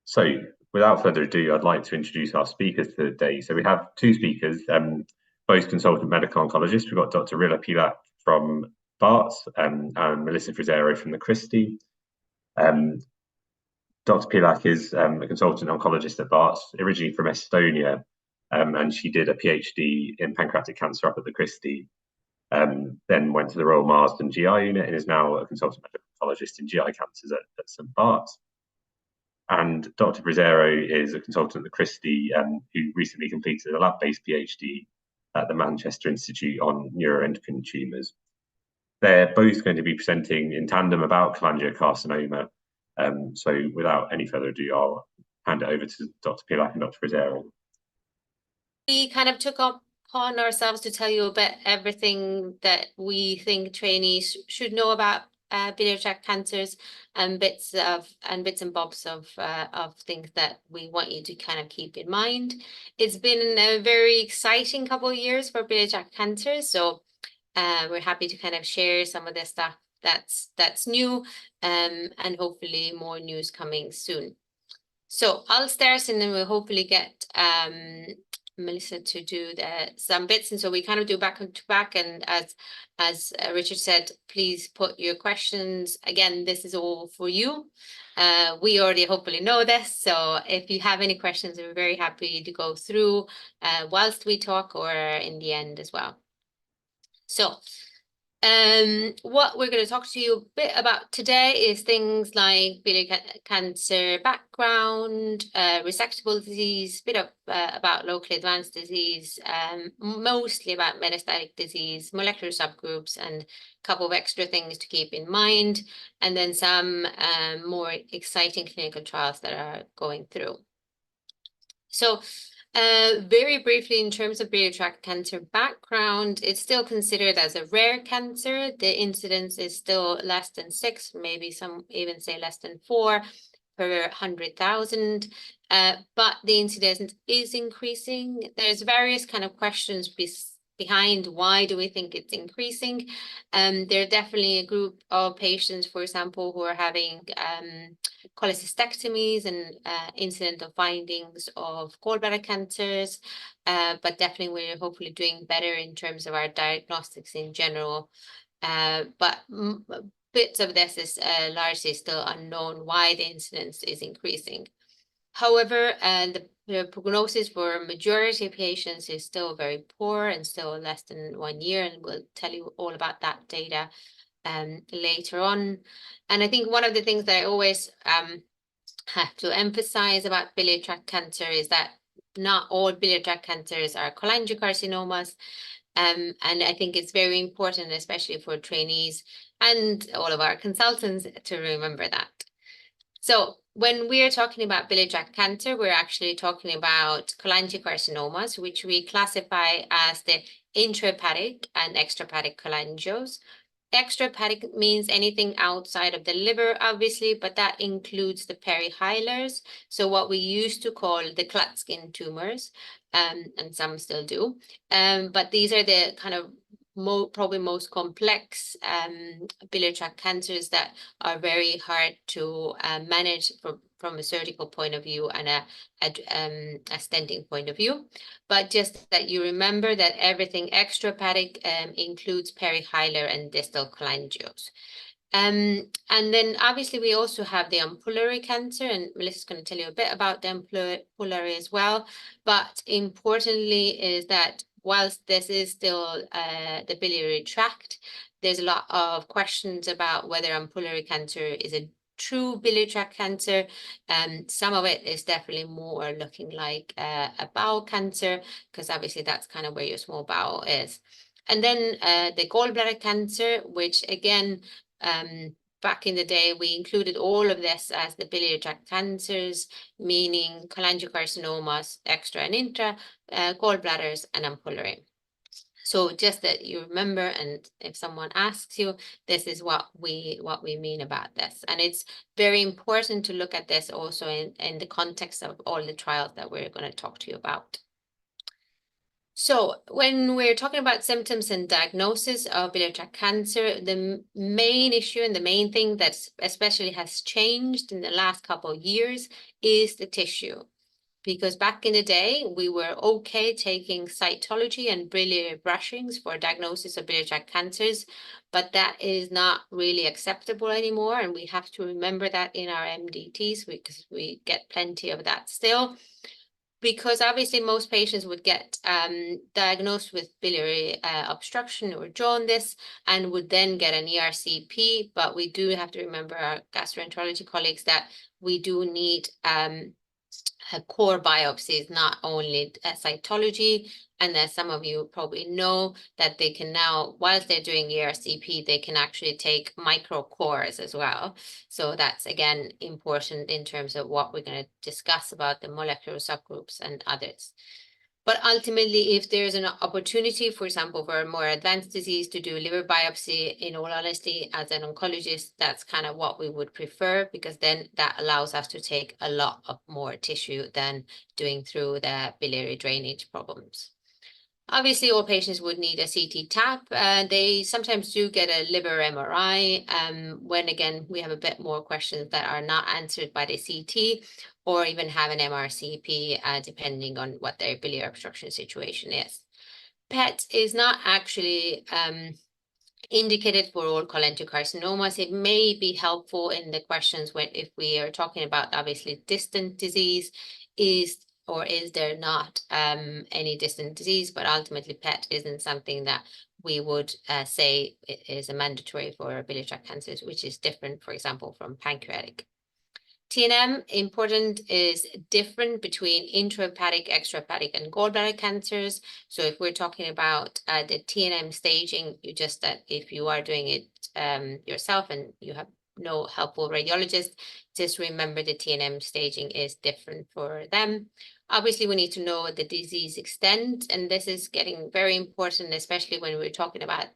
So without further ado, I'd like to introduce our speakers for the day. So we have two speakers, both consultant medical oncologists. We've got Dr. Rille Pihlak from Barts and Melissa Frizziero from the Christie. Dr. Pihlak is a consultant oncologist at Barts, originally from Estonia, and she did a PhD in pancreatic cancer up at the Christie. Then went to the Royal Marsden GI unit and is now a consultant medical oncologist in GI cancers at St. Barts. And Dr. Frizziero is a consultant at the Christie who recently completed a lab-based PhD at the Manchester Institute on neuroendocrine tumours. They're both going to be presenting in tandem about cholangiocarcinoma. So without any further ado, I'll hand it over to Dr. Pihlak and Dr. Frizziero. We kind of took upon ourselves to tell you about everything that we think trainees should know about biliary tract cancers, and bits and bobs of things that we want you to kind of keep in mind. It's been a very exciting couple of years for biliary tract cancers, so we're happy to kind of share some of the stuff that's new, and hopefully more news coming soon. So I'll start, and then we'll hopefully get Melissa to do some bits, and so we kind of do back to back. And as Richard said, please put your questions. Again, this is all for you. We already hopefully know this, so if you have any questions, we're very happy to go through whilst we talk or in the end as well. So what we're going to talk to you a bit about today is things like biliary cancer background, resectable disease, a bit of about locally advanced disease, mostly about metastatic disease, molecular subgroups, and a couple of extra things to keep in mind, and then some more exciting clinical trials that are going through. So very briefly, in terms of biliary tract cancer background, it's still considered as a rare cancer. The incidence is still less than 6, maybe some even say less than 4 per 100,000. But the incidence is increasing. There's various kind of questions behind why do we think it's increasing. There are definitely a group of patients, for example, who are having cholecystectomies and incidental findings of gallbladder cancers, but definitely we're hopefully doing better in terms of our diagnostics in general. But bits of this is largely still unknown why the incidence is increasing. However, the prognosis for a majority of patients is still very poor and still less than 1 year, and we'll tell you all about that data later on. And I think one of the things that I always have to emphasize about biliary tract cancer is that not all biliary tract cancers are cholangiocarcinomas. And I think it's very important, especially for trainees and all of our consultants, to remember that. So when we're talking about biliary tract cancer, we're actually talking about cholangiocarcinomas, which we classify as the intrahepatic and extrahepatic cholangios. Extrahepatic means anything outside of the liver, obviously, but that includes the perihylers. So what we used to call the Klatskin tumors, and some still do. But these are the kind of probably most complex biliary tract cancers that are very hard to manage from a surgical point of view and a stenting point of view. But just that you remember that everything extrahepatic includes perihylar and distal cholangios. And then obviously we also have the ampullary cancer, and Melissa's going to tell you a bit about the ampullary as well. But importantly is that whilst this is still the biliary tract, there's a lot of questions about whether ampullary cancer is a true biliary tract cancer. Some of it is definitely more looking like a bowel cancer, because obviously that's kind of where your small bowel is. And then the gallbladder cancer, which again, back in the day, we included all of this as the biliary tract cancers, meaning cholangiocarcinomas, extra and intra, gallbladders, and ampullary. So just that you remember, and if someone asks you, this is what we mean about this. And it's very important to look at this also in the context of all the trials that we're going to talk to you about. So when we're talking about symptoms and diagnosis of biliary tract cancer, the main issue and the main thing that especially has changed in the last couple of years is the tissue. Because back in the day, we were okay taking cytology and biliary brushings for diagnosis of biliary tract cancers, but that is not really acceptable anymore. And we have to remember that in our MDTs because we get plenty of that still. Because obviously most patients would get diagnosed with biliary obstruction or jaundice and would then get an ERCP, but we do have to remember our gastroenterology colleagues that we do need core biopsies, not only cytology. And as some of you probably know, that they can now, whilst they're doing ERCP, they can actually take micro cores as well. So that's, again, important in terms of what we're going to discuss about the molecular subgroups and others. But ultimately, if there's an opportunity, for example, for a more advanced disease to do liver biopsy, in all honesty, as an oncologist, that's kind of what we would prefer, because then that allows us to take a lot of more tissue than doing through the biliary drainage problems. Obviously, all patients would need a CT tap. They sometimes do get a liver MRI when, again, we have a bit more questions that are not answered by the CT, or even have an MRCP, depending on what their biliary obstruction situation is. PET is not actually indicated for all cholangiocarcinomas. It may be helpful in the questions when, if we are talking about obviously distant disease, is there not any distant disease, but ultimately PET isn't something that we would say is a mandatory for biliary tract cancers, which is different, for example, from pancreatic. TNM, important, is different between intrahepatic, extrahepatic, and gallbladder cancers. So if we're talking about the TNM staging, you just that if you are doing it yourself and you have no helpful radiologist, just remember the TNM staging is different for them. Obviously, we need to know the disease extent, and this is getting very important, especially when we're talking about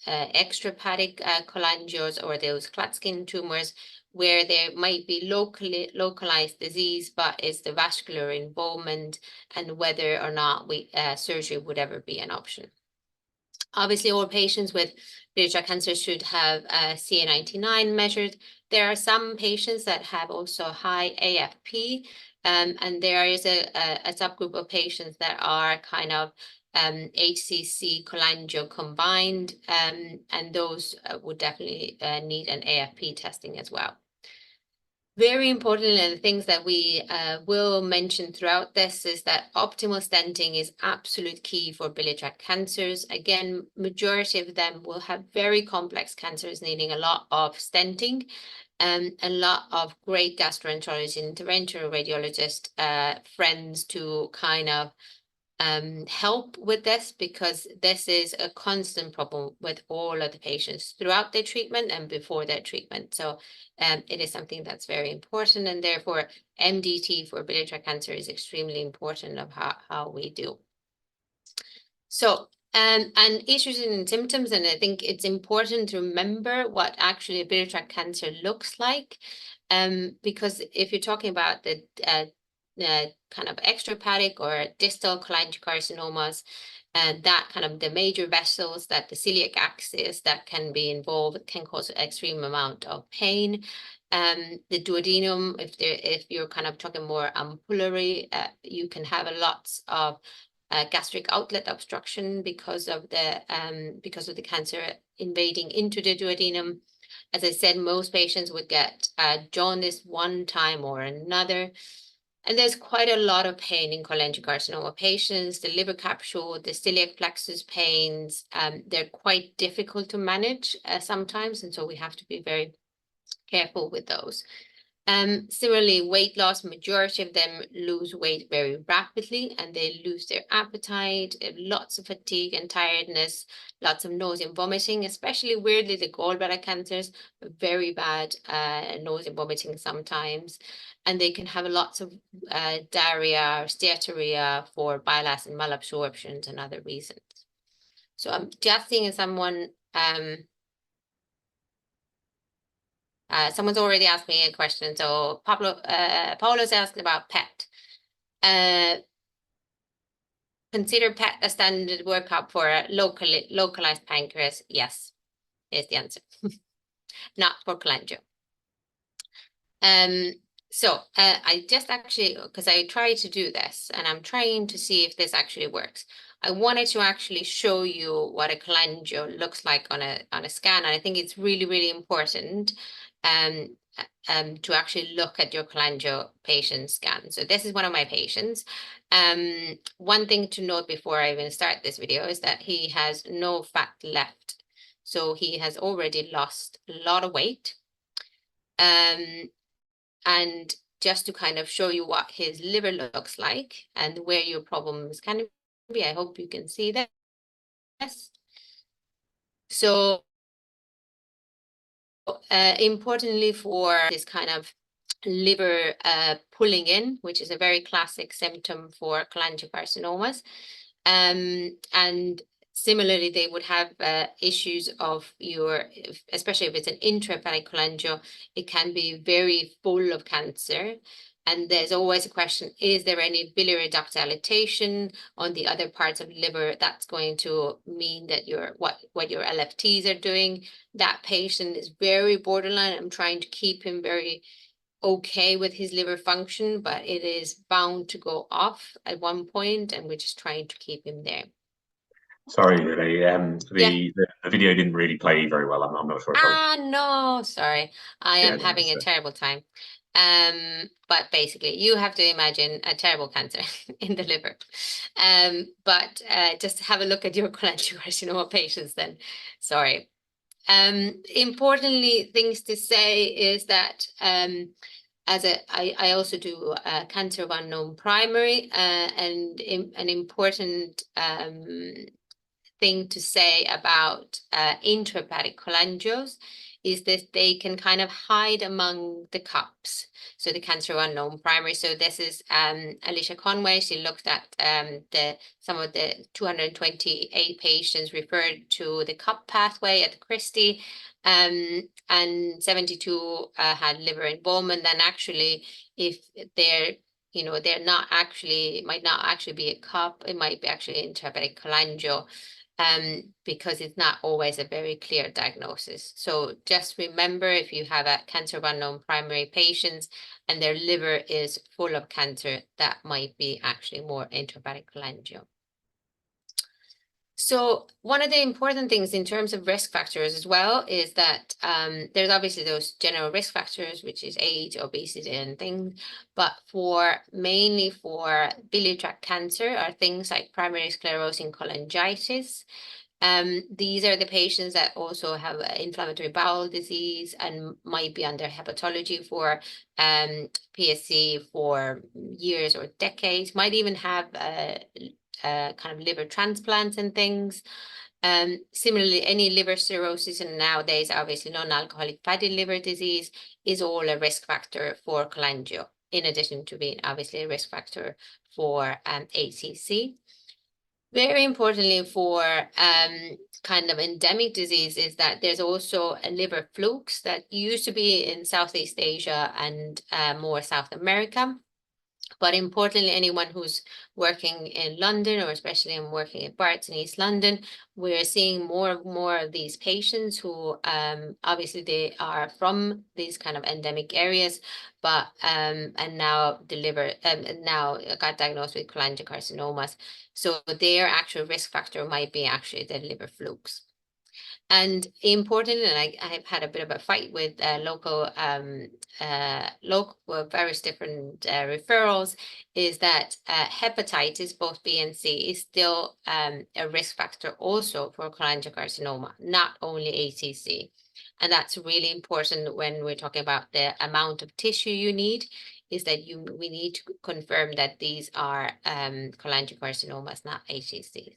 extrahepatic cholangios or those Klatskin tumors, where there might be localized disease, but it's the vascular involvement and whether or not surgery would ever be an option. Obviously, all patients with biliary tract cancer should have CA19-9 measured. There are some patients that have also high AFP, and there is a subgroup of patients that are kind of HCC cholangio combined, and those would definitely need an AFP testing as well. Very important, and the things that we will mention throughout this is that optimal stenting is absolute key for biliary tract cancers. Again, majority of them will have very complex cancers needing a lot of stenting, and a lot of great gastroenterology interventional radiologist friends to kind of help with this, because this is a constant problem with all of the patients throughout their treatment and before their treatment. So it is something that's very important, and therefore MDT for biliary tract cancer is extremely important of how we do. So and issues and symptoms, and I think it's important to remember what actually a biliary tract cancer looks like, because if you're talking about the kind of extrahepatic or distal cholangiocarcinomas, and that kind of the major vessels that the celiac axis that can be involved can cause an extreme amount of pain. The duodenum, if you're kind of talking more ampullary, you can have a lots of gastric outlet obstruction because of the cancer invading into the duodenum. As I said, most patients would get jaundice one time or another. And there's quite a lot of pain in cholangiocarcinoma patients. The liver capsule, the celiac plexus pains, they're quite difficult to manage sometimes, and so we have to be very careful with those. Similarly, weight loss, majority of them lose weight very rapidly, and they lose their appetite, lots of fatigue and tiredness, lots of nausea and vomiting, especially weirdly the gallbladder cancers, very bad nausea and vomiting sometimes. And they can have lots of diarrhea or steatorrhea for bile acid malabsorptions and other reasons. So I'm just seeing someone someone's already asked me a question. So Paulo's asked about PET. consider PET a standard workup for a localized pancreas? Yes, is the answer. Not for cholangio. So I just actually, because I tried to do this and I'm trying to see if this actually works. I wanted to actually show you what a cholangio looks like on a scan. And I think it's really, really important to actually look at your cholangio patient scan. So this is one of my patients. One thing to note before I even start this video is that he has no fat left. So he has already lost a lot of weight. And just to kind of show you what his liver looks like and where your problems can be, I hope you can see this. So importantly for this kind of liver pulling in, which is a very classic symptom for cholangiocarcinomas. And similarly, they would have issues of especially if it's an intrahepatic cholangio, it can be very full of cancer. And there's always a question, is there any biliary duct dilatation on the other parts of the liver? That's going to mean that what your LFTs are doing. That patient is very borderline. I'm trying to keep him very okay with his liver function, but it is bound to go off at one point, and we're just trying to keep him there. Sorry, Rille. The video didn't really play very well. I'm not sure. No, sorry. I am having a terrible time. But basically, you have to imagine a terrible cancer in the liver. But just have a look at your cholangiocarcinoma patients then. Sorry. Importantly, things to say is that I also do cancer of unknown primary, and an important thing to say about intrahepatic cholangios is that they can kind of hide among the cups. So the cancer of unknown primary. So this is Alicia Conway. She looked at some of the 228 patients referred to the cup pathway at the Christie, and 72 had liver involvement. And actually, if they're not actually, it might not actually be a cup, it might be actually intrahepatic cholangio. Because it's not always a very clear diagnosis. So just remember, if you have a cancer of unknown primary patients and their liver is full of cancer, that might be actually more intrahepatic cholangio. So one of the important things in terms of risk factors as well is that there's obviously those general risk factors, which is age, obesity, and things. But mainly for biliary tract cancer are things like primary sclerosing cholangitis. These are the patients that also have inflammatory bowel disease and might be under hepatology for PSC for years or decades, might even have kind of liver transplants and things. Similarly, any liver cirrhosis, and nowadays, obviously, non-alcoholic fatty liver disease is all a risk factor for cholangio, in addition to being obviously a risk factor for ACC. Very importantly for kind of endemic disease is that there's also a liver flukes that used to be in Southeast Asia and more South America. But importantly, anyone who's working in London, or especially I'm working at Barts in East London, we're seeing more of these patients who obviously they are from these kind of endemic areas, but and now now got diagnosed with cholangiocarcinomas. So their actual risk factor might be actually the liver flukes. And important, and I've had a bit of a fight with local various different referrals, is that hepatitis, both B and C, is still a risk factor also for cholangiocarcinoma, not only ACC. And that's really important when we're talking about the amount of tissue you need, is that we need to confirm that these are cholangiocarcinomas, not HCCs.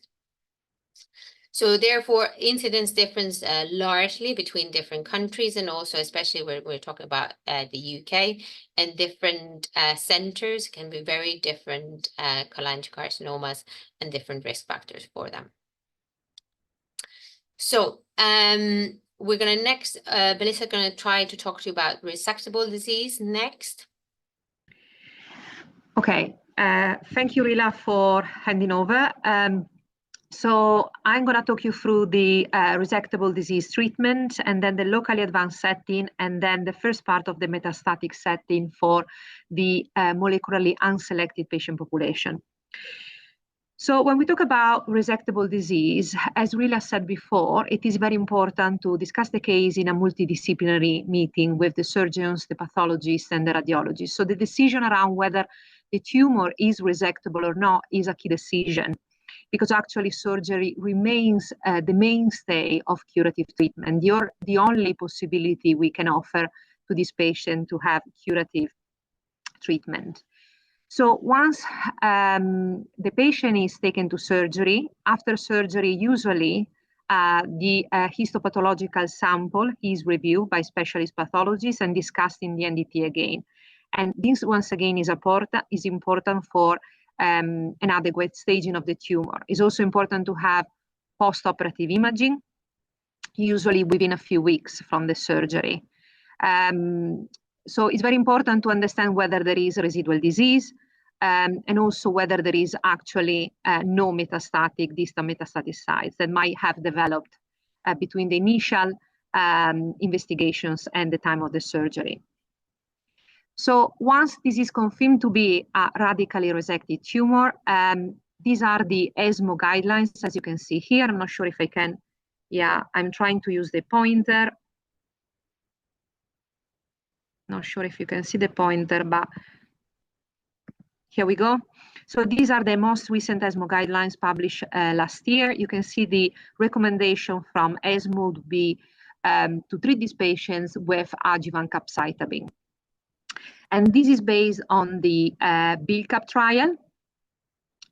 So therefore, incidence difference largely between different countries, and also especially when we're talking about the UK, and different centers can be very different cholangiocarcinomas and different risk factors for them. So we're going to next, Melissa going to try to talk to you about resectable disease next. Okay, Thank you, Rille, for handing over. So I'm going to talk you through the resectable disease treatment, and then the locally advanced setting, and then the first part of the metastatic setting for the molecularly unselected patient population. So when we talk about resectable disease, as Rille said before, it is very important to discuss the case in a multidisciplinary meeting with the surgeons, the pathologists, and the radiologists. So the decision around whether the tumor is resectable or not is a key decision, because actually surgery remains the mainstay of curative treatment. You're the only possibility we can offer to this patient to have curative treatment. So once the patient is taken to surgery, after surgery, usually the histopathological sample is reviewed by specialist pathologists and discussed in the NDT again. And this, once again, is important for an adequate staging of the tumor. It's also important to have post-operative imaging, usually within a few weeks from the surgery. So it's very important to understand whether there is residual disease and also whether there is actually no metastatic, distant metastatic sites that might have developed between the initial investigations and the time of the surgery. So once this is confirmed to be a radically resected tumor, these are the ESMO guidelines, as you can see here. I'm not sure if I can, yeah, I'm trying to use the pointer. Not sure if you can see the pointer, but here we go. So these are the most recent ESMO guidelines published last year. You can see the recommendation from ESMO would be to treat these patients with adjuvant capecitabine. And this is based on the BILCAP trial.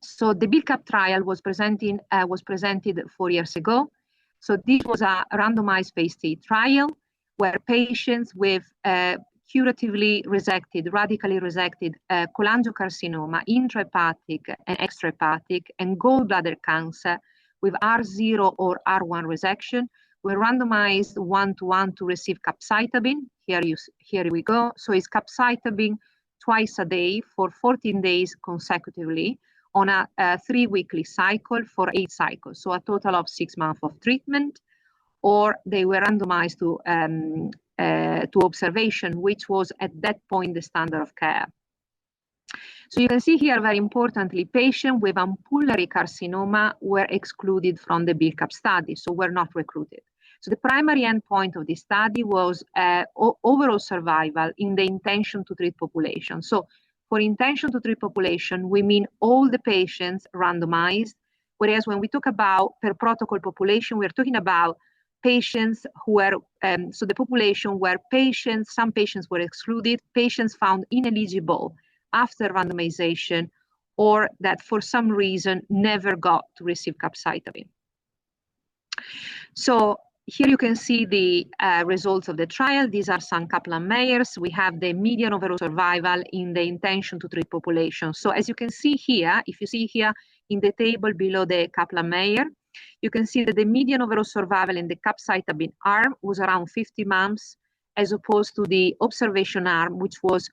So the BILCAP trial was presented 4 years ago. So this was a randomized phase 3 trial where patients with curatively resected, radically resected cholangiocarcinoma, intrahepatic and extrahepatic, and gallbladder cancer with R0 or R1 resection were randomized 1-to-1 to receive capecitabine. Here we go. So it's capecitabine twice a day for 14 days consecutively on a 3-weekly cycle for 8 cycles. So a total of 6 months of treatment, or they were randomized to observation, which was at that point the standard of care. So you can see here, very importantly, patients with ampullary carcinoma were excluded from the BILCAP study, so were not recruited. So the primary endpoint of this study was overall survival in the intention to treat population. So for intention to treat population, we mean all the patients randomized, whereas when we talk about per protocol population, we're talking about patients who were, so the population where some patients were excluded, patients found ineligible after randomization, or that for some reason never got to receive capecitabine. So here you can see the results of the trial. These are some Kaplan-Meiyers. We have the median overall survival in the intention to treat population. So as you can see here, if you see here in the table below the Kaplan-Meier, you can see that the median overall survival in the capecitabine arm was around 50 months, as opposed to the observation arm, which was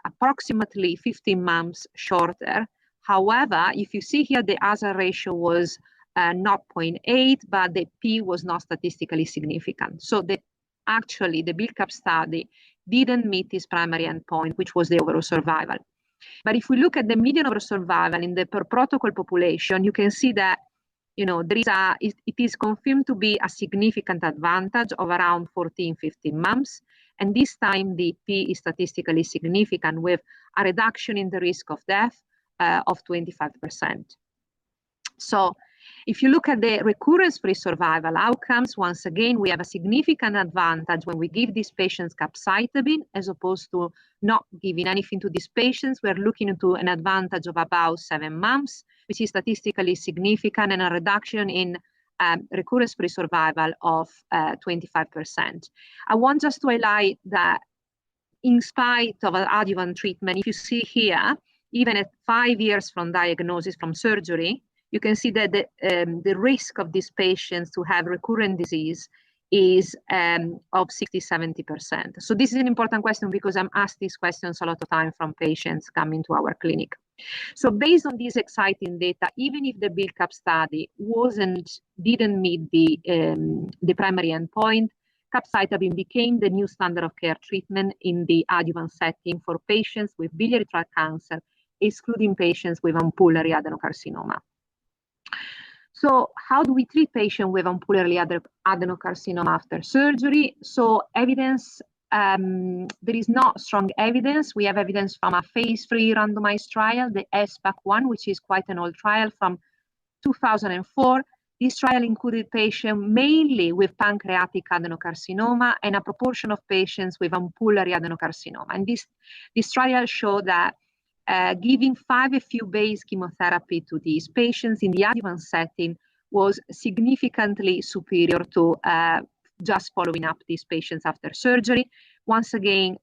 approximately 15 months shorter. However, if you see here, the hazard ratio was 0.8, but the P was not statistically significant. So actually, the BILCAP study didn't meet this primary endpoint, which was the overall survival. But if we look at the median overall survival in the per protocol population, you can see that it is confirmed to be a significant advantage of around 14-15 months. And this time the P is statistically significant with a reduction in the risk of death of 25%. So if you look at the recurrence-free survival outcomes, once again, we have a significant advantage when we give these patients capecitabine as opposed to not giving anything to these patients. We're looking into an advantage of about 7 months, which is statistically significant, and a reduction in recurrence-free survival of 25%. I want just to highlight that in spite of adjuvant treatment, if you see here, even at 5 years from diagnosis from surgery, you can see that the risk of these patients to have recurrent disease is of 60-70%. So this is an important question because I'm asked these questions a lot of time from patients coming to our clinic. So based on these exciting data, even if the BuildCap study didn't meet the primary endpoint, capecitabine became the new standard of care treatment in the adjuvant setting for patients with biliary tract cancer, excluding patients with ampullary adenocarcinoma. So how do we treat patients with ampullary adenocarcinoma after surgery? So evidence, there is not strong evidence. We have evidence from a phase 3 randomized trial, the SPAC1, which is quite an old trial from 2004. This trial included patients mainly with pancreatic adenocarcinoma and a proportion of patients with ampullary adenocarcinoma. And this trial showed that giving 5-FU-based chemotherapy to these patients in the adjuvant setting was significantly superior to just following up these patients after surgery. Once again,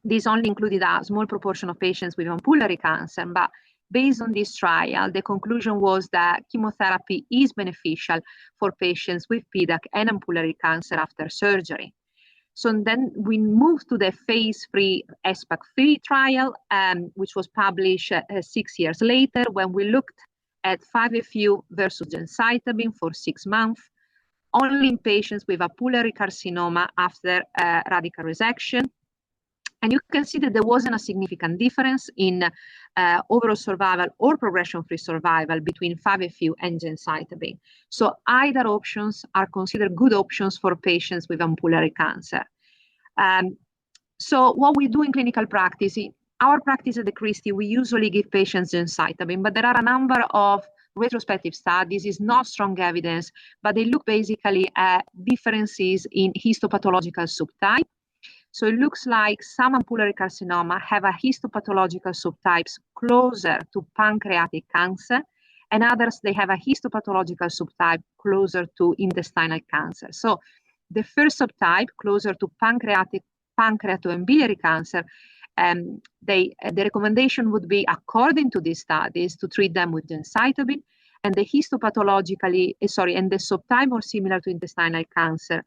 this only included a small proportion of patients with ampullary cancer, but based on this trial, the conclusion was that chemotherapy is beneficial for patients with Pihlak and ampullary cancer after surgery. So then we moved to the phase 3 SPAC3 trial, which was published 6 years later, when we looked at 5-FU versus gemcitabine for 6 months, only in patients with ampullary carcinoma after radical resection. And you can see that there wasn't a significant difference in overall survival or progression-free survival between 5-FU and gemcitabine. So either options are considered good options for patients with ampullary cancer. So what we do in clinical practice, in our practice at the Christie, we usually give patients gemcitabine, but there are a number of retrospective studies, is not strong evidence, but they look basically at differences in histopathological subtype. So it looks like some ampullary carcinoma have a histopathological subtypes closer to pancreatic cancer, and others, they have a histopathological subtype closer to intestinal cancer. So the first subtype, closer to pancreatic and biliary cancer, the recommendation would be, according to these studies, to treat them with gemcitabine, and the and the subtype more similar to intestinal cancer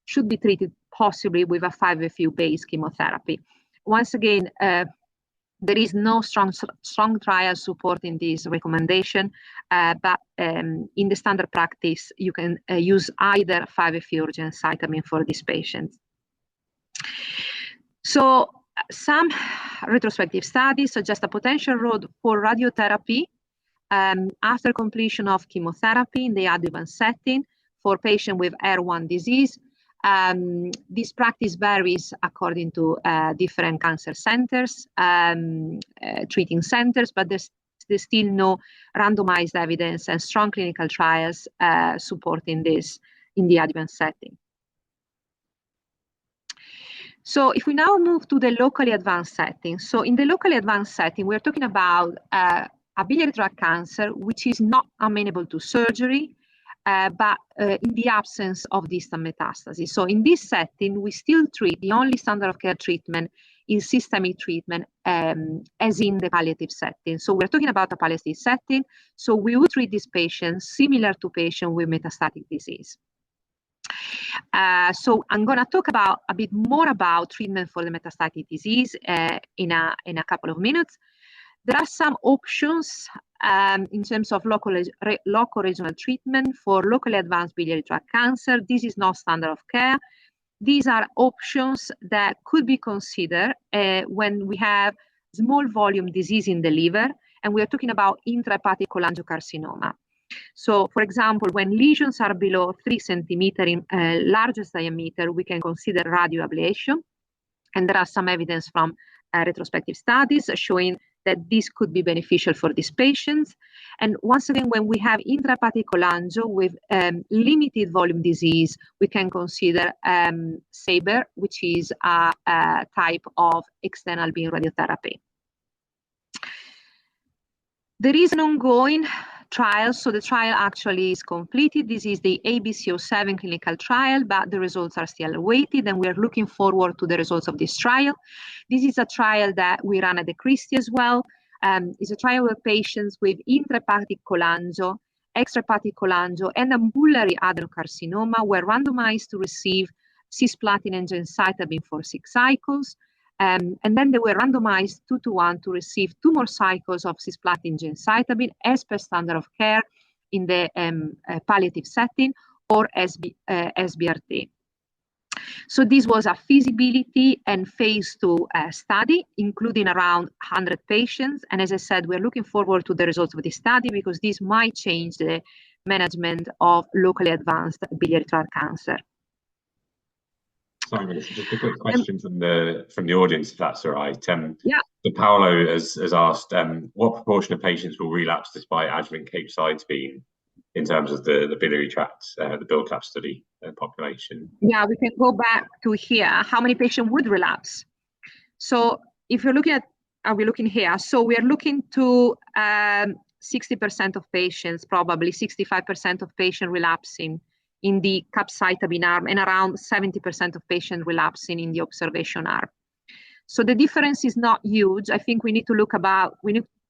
should be treated possibly with a 5-FU-based chemotherapy. Once again, there is no strong trial supporting this recommendation, but in the standard practice, you can use either 5-FU or gemcitabine for these patients. So some retrospective studies suggest a potential road for radiotherapy after completion of chemotherapy in the adjuvant setting for patients with ER1 disease. This practice varies according to different cancer centers, treating centers, but there's still no randomized evidence and strong clinical trials supporting this in the adjuvant setting. So if we now move to the locally advanced setting, so in the locally advanced setting, we're talking about a biliary tract cancer, which is not amenable to surgery, but in the absence of distant metastasis. So in this setting, we still treat, the only standard of care treatment is systemic treatment as in the palliative setting. So we're talking about a palliative setting. So we would treat these patients similar to patients with metastatic disease. So I'm going to talk about a bit more about treatment for the metastatic disease in a couple of minutes. There are some options in terms of local regional treatment for locally advanced biliary tract cancer. This is not standard of care. These are options that could be considered when we have small volume disease in the liver, and we are talking about intrahepatic cholangiocarcinoma. So, for example, when lesions are below 3 centimeters in largest diameter, we can consider radioablation. And there are some evidence from retrospective studies showing that this could be beneficial for these patients. And once again, when we have intrahepatic cholangio with limited volume disease, we can consider SABR, which is a type of external beam radiotherapy. There is an ongoing trial, so the trial actually is completed. This is the ABC07 clinical trial, but the results are still awaited, and we're looking forward to the results of this trial. This is a trial that we run at the Christie as well. It's a trial with patients with intrahepatic cholangio, extrahepatic cholangio, and ampullary adenocarcinoma were randomized to receive cisplatin and gemcitabine for 6 cycles. And then they were randomized 2-to-1 to receive 2 more cycles of cisplatin gemcitabine as per standard of care in the palliative setting or SBRT. So this was a feasibility and phase 2 study, including around 100 patients. And as I said, we're looking forward to the results of this study because this might change the management of locally advanced biliary tract cancer. Sorry, Melissa, just a quick question from the audience, if that's all right. Yeah. So Paolo has asked, what proportion of patients will relapse despite adjuvant capecitabine in terms of the biliary tract, the BILCLAP study population? Yeah, we can go back to here. How many patients would relapse? So if you're looking at, are we looking here? So we are looking to 60% of patients, probably 65% of patients relapsing in the capecitabine arm and around 70% of patients relapsing in the observation arm. So the difference is not huge. I think we need to look about,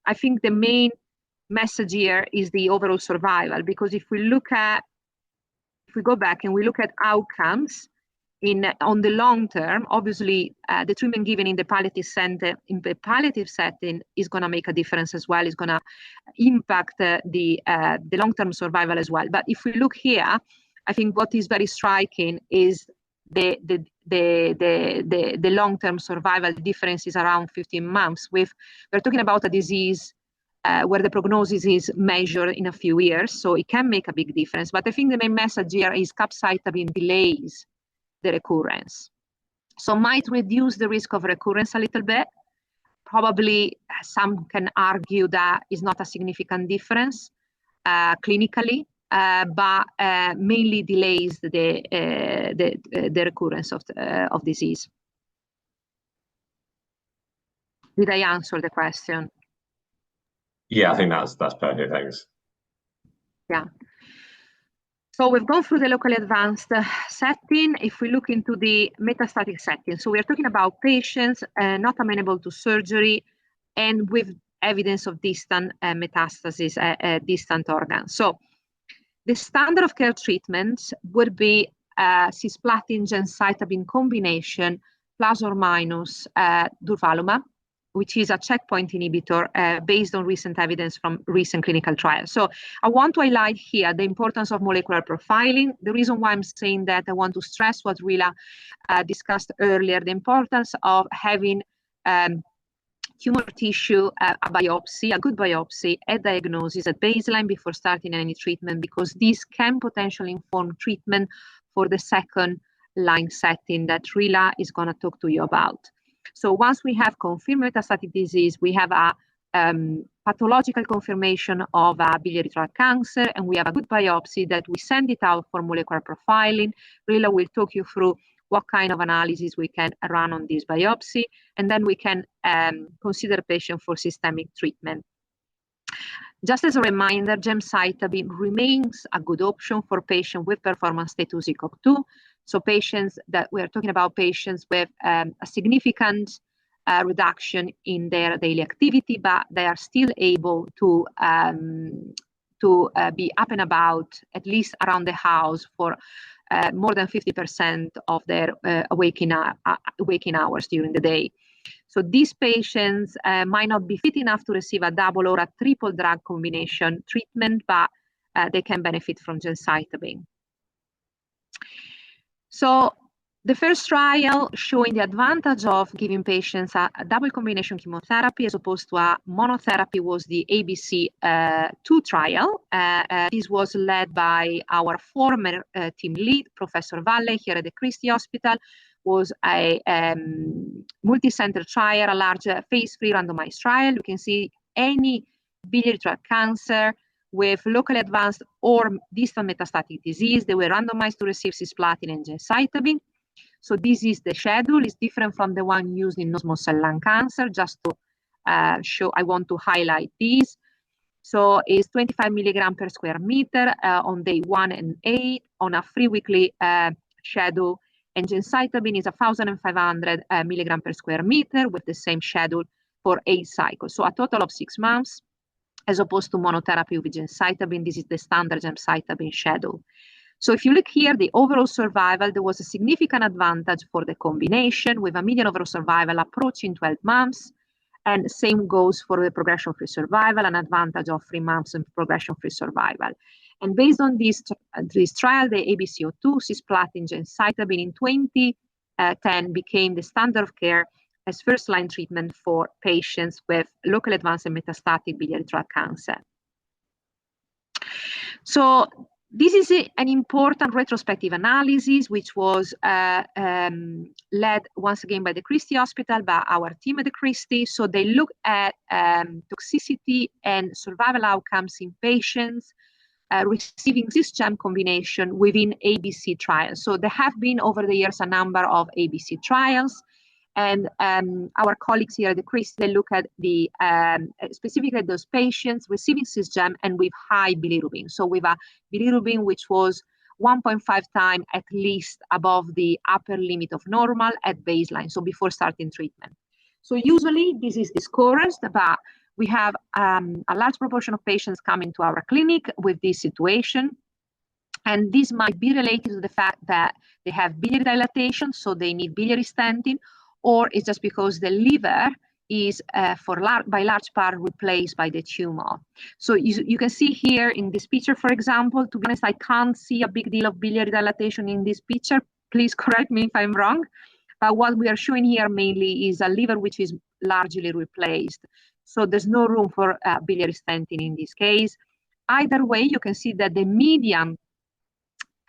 I think the main message here is the overall survival, because if we go back and we look at outcomes on the long term, obviously the treatment given in the palliative setting is going to make a difference as well. It's going to impact the long-term survival as well. But if we look here, I think what is very striking is the long-term survival difference is around 15 months. We're talking about a disease where the prognosis is measured in a few years, so it can make a big difference. But I think the main message here is capecitabine delays the recurrence. So might reduce the risk of recurrence a little bit. Probably some can argue that is not a significant difference clinically, but mainly delays the recurrence of disease. Did I answer the question? Yeah, I think that's perfect. Thanks. Yeah. So we've gone through the locally advanced setting. If we look into the metastatic setting, so we are talking about patients not amenable to surgery and with evidence of distant metastasis, distant organs. So the standard of care treatment would be cisplatin gemcitabine combination plus or minus durvalumab, which is a checkpoint inhibitor based on recent evidence from recent clinical trials. So I want to highlight here the importance of molecular profiling. The reason why I'm saying that, I want to stress what Rille discussed earlier, the importance of having tumor tissue, a biopsy, a good biopsy at diagnosis, at baseline before starting any treatment, because this can potentially inform treatment for the second line setting that Rille is going to talk to you about. So once we have confirmed metastatic disease, we have a pathological confirmation of biliary tract cancer, and we have a good biopsy that we send it out for molecular profiling. Rille will talk you through what kind of analysis we can run on this biopsy, and then we can consider patient for systemic treatment. Just as a reminder, gemcitabine remains a good option for patients with performance status ECOG2. So patients that we are talking about, patients with a significant reduction in their daily activity, but they are still able to be up and about, at least around the house, for more than 50% of their waking hours during the day. So these patients might not be fit enough to receive a double or a triple drug combination treatment, but they can benefit from gemcitabine. So the first trial showing the advantage of giving patients a double combination chemotherapy as opposed to a monotherapy was the ABC2 trial. This was led by our former team lead, Professor Valle, here at the Christie Hospital. Was a multi-center trial, a large phase 3 randomized trial. You can see any biliary tract cancer with locally advanced or distant metastatic disease. They were randomized to receive cisplatin and gemcitabine. So this is the schedule. It's different from the one used in non-small cell lung cancer. Just to show, I want to highlight these. So it's 25 milligram per square meter on day 1 and 8 on a 3-weekly schedule. And gemcitabine is 1,500 milligram per square meter with the same schedule for 8 cycles. So a total of 6 months, as opposed to monotherapy with gemcitabine. This is the standard gemcitabine schedule. So if you look here, the overall survival, there was a significant advantage for the combination with a median overall survival approaching 12 months. And same goes for the progression-free survival, an advantage of 3 months in progression-free survival. And based on this trial, the ABCO2 cisplatin gemcitabine in 2010 became the standard of care as first-line treatment for patients with locally advanced and metastatic biliary tract cancer. So this is an important retrospective analysis, which was led once again by the Christie Hospital, by our team at the Christie. So they looked at toxicity and survival outcomes in patients receiving cisgem combination within ABC trials. So there have been over the years a number of ABC trials. And our colleagues here at the Christie, they look at the specifically those patients receiving cisgem and with high bilirubin. So with a bilirubin which was 1.5 times at least above the upper limit of normal at baseline, so before starting treatment. So usually this is discouraged, but we have a large proportion of patients coming to our clinic with this situation. And this might be related to the fact that they have biliary dilatation, so they need biliary stenting, or it's just because the liver is by large part replaced by the tumor. So you can see here in this picture, for example, to be honest, I can't see a big deal of biliary dilatation in this picture. Please correct me if I'm wrong. But what we are showing here mainly is a liver which is largely replaced. So there's no room for biliary stenting in this case. Either way, you can see that the median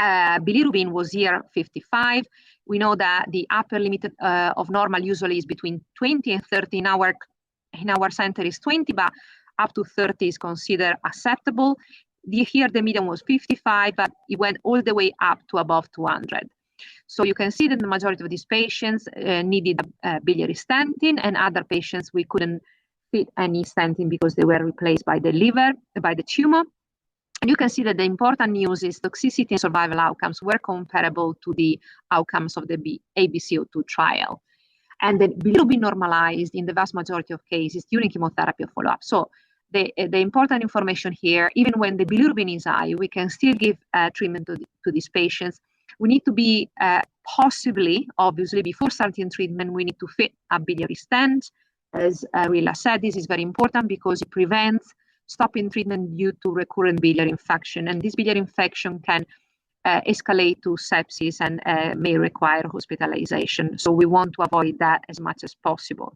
bilirubin was here 55. We know that the upper limit of normal usually is between 20 and 30. In our center is 20, but up to 30 is considered acceptable. Here the median was 55, but it went all the way up to above 200. So you can see that the majority of these patients needed biliary stenting, and other patients we couldn't fit any stenting because they were replaced by the liver, by the tumor. And you can see that the important news is toxicity and survival outcomes were comparable to the outcomes of the ABCO2 trial. And the bilirubin normalized in the vast majority of cases during chemotherapy follow-up. So the important information here, even when the bilirubin is high, we can still give treatment to these patients. We need to be possibly, obviously, before starting treatment, we need to fit a biliary stent. As Rille said, this is very important because it prevents stopping treatment due to recurrent biliary infection. And this biliary infection can escalate to sepsis and may require hospitalization. So we want to avoid that as much as possible.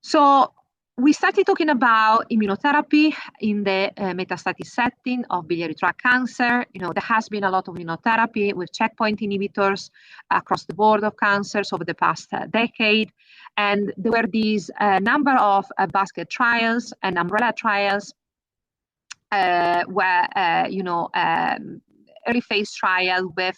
So we started talking about immunotherapy in the metastatic setting of biliary tract cancer. You know, there has been a lot of immunotherapy with checkpoint inhibitors across the board of cancers over the past decade. And there were these number of basket trials and umbrella trials where, early phase trial with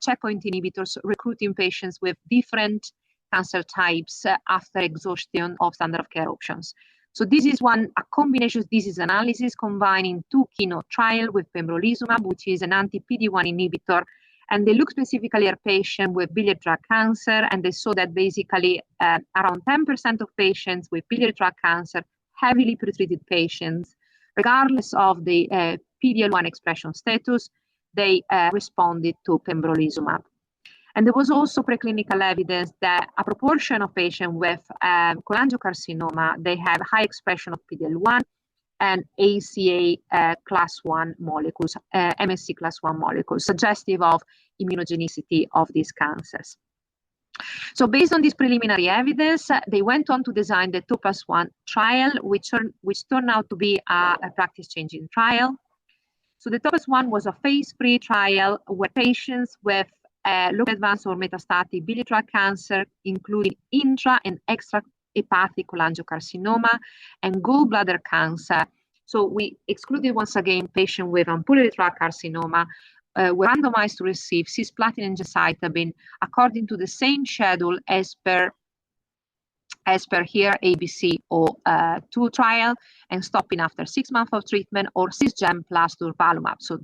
checkpoint inhibitors recruiting patients with different cancer types after exhaustion of standard of care options. So this is a combination disease analysis combining two keynote trials with pembrolizumab, which is an anti-PD-1 inhibitor, and they look specifically at patients with biliary tract cancer, and they saw that basically around 10% of patients with biliary tract cancer, heavily pretreated patients, regardless of the PD-L1 expression status, they responded to pembrolizumab. And there was also preclinical evidence that a proportion of patients with cholangiocarcinoma, they have high expression of PD-L1 and ACA class 1 molecules, MSC class 1 molecules, suggestive of immunogenicity of these cancers. So based on this preliminary evidence, they went on to design the TOPAZ-1 trial, which turned out to be a practice-changing trial. So the TOPAZ-1 was a phase 3 trial where patients with local advanced or metastatic biliary tract cancer, including intra and extrahepatic cholangiocarcinoma and gallbladder cancer. So we excluded once again patients with biliary tract carcinoma, were randomized to receive cisplatin and gemcitabine according to the same schedule as per here ABCO2 trial, and stopping after 6 months of treatment, or cisgem plus durvalumab. So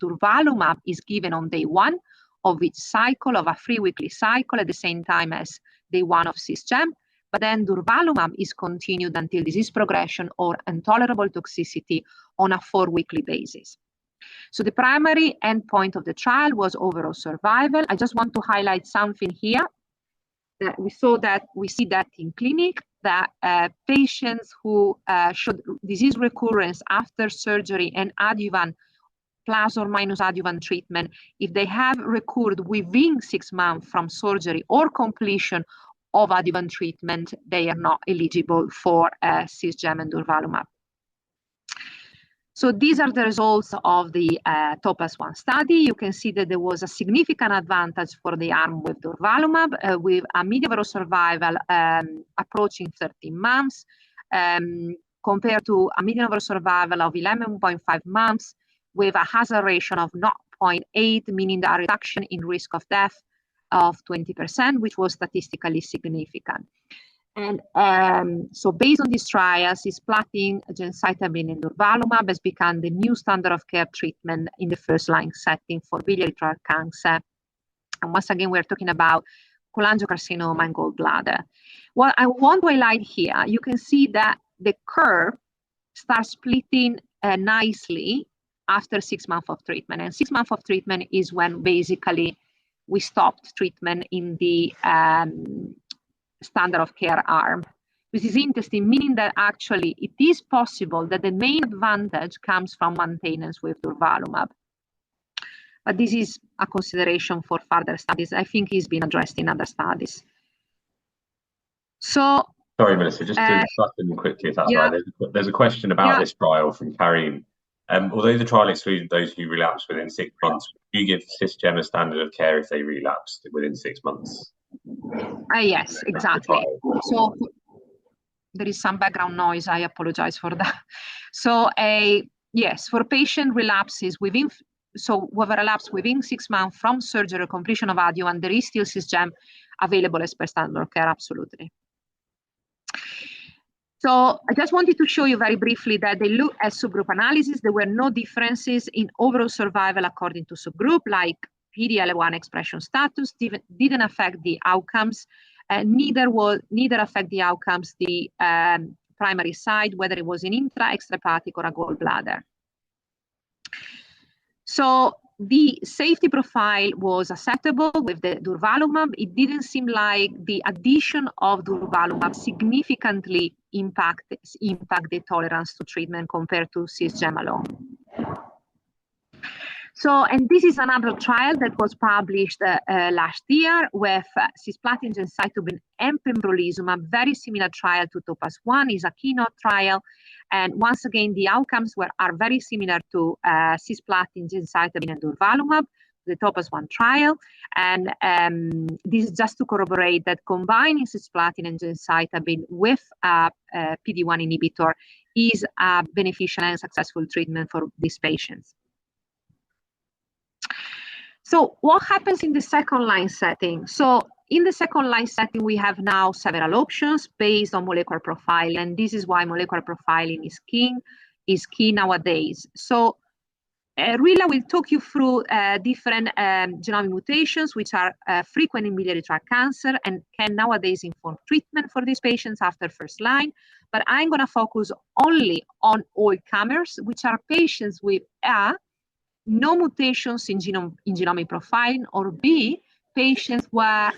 durvalumab is given on day 1 of each cycle of a 3-weekly cycle at the same time as day 1 of cisgem, but then durvalumab is continued until disease progression or intolerable toxicity on a 4-weekly basis. So the primary endpoint of the trial was overall survival. I just want to highlight something here. That we see that in clinic, that patients who showed disease recurrence after surgery and adjuvant plus or minus adjuvant treatment, if they have recurred within 6 months from surgery or completion of adjuvant treatment, they are not eligible for cisgem and durvalumab. So these are the results of the TOPAZ-1 study. You can see that there was a significant advantage for the arm with durvalumab, with a median overall survival approaching 13 months, compared to a median overall survival of 11.5 months, with a hazard ratio of 0.8, meaning a reduction in risk of death of 20%, which was statistically significant. And so based on these trials, cisplatin, gemcitabine, and durvalumab has become the new standard of care treatment in the first-line setting for biliary tract cancer. And once again, we're talking about cholangiocarcinoma and gallbladder. What I want to highlight here, you can see that the curve starts splitting nicely after 6 months of treatment. And 6 months of treatment is when basically we stopped treatment in the standard of care arm. This is interesting, meaning that actually it is possible that the main advantage comes from maintenance with durvalumab. But this is a consideration for further studies. I think it's been addressed in other studies. So, sorry, Melissa, just to start in quickly, if that's right. There's a question about this trial from Karim. Although the trial excluded those who relapsed within 6 months, do you give cisgem a standard of care if they relapsed within 6 months? Yes, exactly. So there is some background noise. I apologize for that. So yes, for patient relapses within, so whoever relapsed within 6 months from surgery or completion of adjuvant, there is still cisgem available as per standard of care, absolutely. So I just wanted to show you very briefly that they looked at subgroup analysis. There were no differences in overall survival according to subgroup, like PD-L1 expression status didn't affect the outcomes, neither affect the outcomes the primary side, whether it was an extrahepatic or a gallbladder. So the safety profile was acceptable with the durvalumab. It didn't seem like the addition of durvalumab significantly impact the tolerance to treatment compared to cisgem alone. So, and this is another trial that was published last year with cisplatin, gemcitabine, and pembrolizumab. Very similar trial to TOPAZ-1, is a keynote trial. And once again, the outcomes are very similar to cisplatin, gemcitabine, and durvalumab, the TOPAZ-1 trial. And this is just to corroborate that combining cisplatin and gemcitabine with a PD-1 inhibitor is a beneficial and successful treatment for these patients. So what happens in the second line setting? So in the second line setting, we have now several options based on molecular profile, and this is why molecular profiling is key nowadays. So Rille will talk you through different genomic mutations, which are frequent in biliary tract cancer and can nowadays inform treatment for these patients after first line. But I'm going to focus only on all comers, which are patients with no mutations in genomic profiling, or B, patients where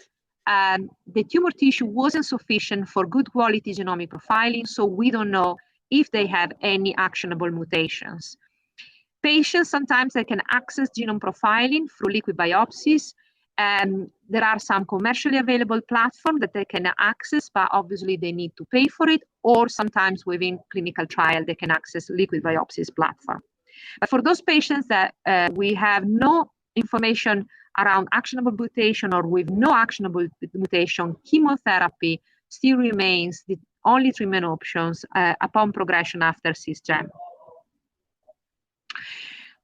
the tumor tissue wasn't sufficient for good quality genomic profiling, so we don't know if they have any actionable mutations. Patients, sometimes they can access genome profiling through liquid biopsies. There are some commercially available platforms that they can access, but obviously they need to pay for it, or sometimes within clinical trial, they can access liquid biopsies platform. But for those patients that we have no information around actionable mutation or with no actionable mutation, chemotherapy still remains the only treatment options upon progression after cisgem.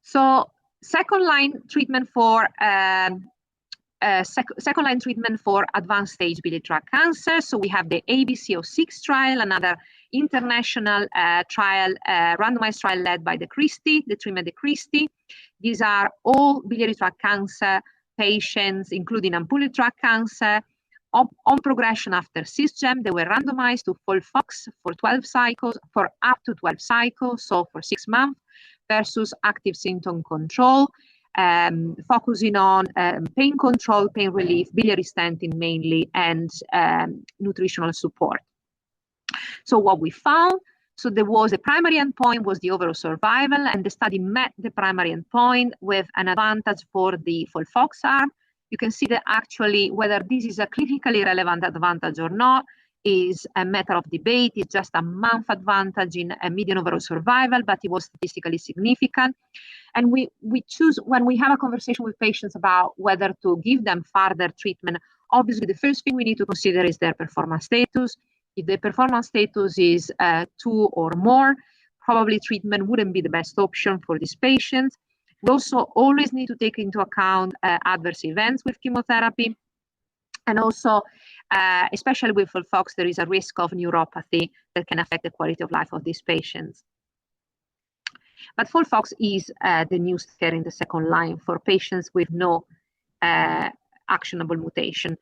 So second line treatment for advanced stage biliary tract cancer. So we have the ABC06 trial, another international trial, randomized trial led by the Christie, the treatment the Christie. These are all biliary tract cancer patients, including ampullary tract cancer, on progression after cisgem. They were randomized to FOLFOX for 12 cycles, for up to 12 cycles, so for 6 months, versus active symptom control, focusing on pain control, pain relief, biliary stenting mainly, and nutritional support. So what we found, so there was a primary endpoint was the overall survival, and the study met the primary endpoint with an advantage for the FOLFOX arm. You can see that actually whether this is a clinically relevant advantage or not is a matter of debate. It's just a month advantage in a median overall survival, but it was statistically significant. And we choose, when we have a conversation with patients about whether to give them further treatment, obviously the first thing we need to consider is their performance status. If the performance status is 2 or more, probably treatment wouldn't be the best option for these patients. We also always need to take into account adverse events with chemotherapy. And also, especially with FOLFOX, there is a risk of neuropathy that can affect the quality of life of these patients. But FOLFOX is the new care in the second line for patients with no actionable mutation.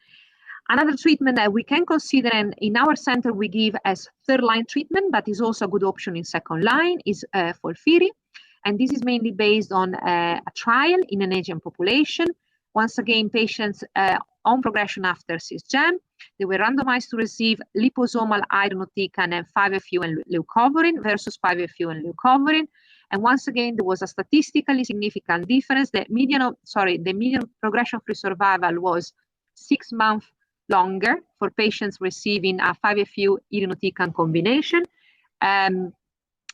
Another treatment that we can consider, and in our center we give as third-line treatment, but is also a good option in second line, is FOLFIRI. And this is mainly based on a trial in an Asian population. Once again, patients on progression after cisgem, they were randomized to receive liposomal irinotecan and 5-FU and leucovorin versus 5-FU and leucovorin. And once again, there was a statistically significant difference. The median progression-free survival was 6 months longer for patients receiving a 5-FU irinotecan combination. And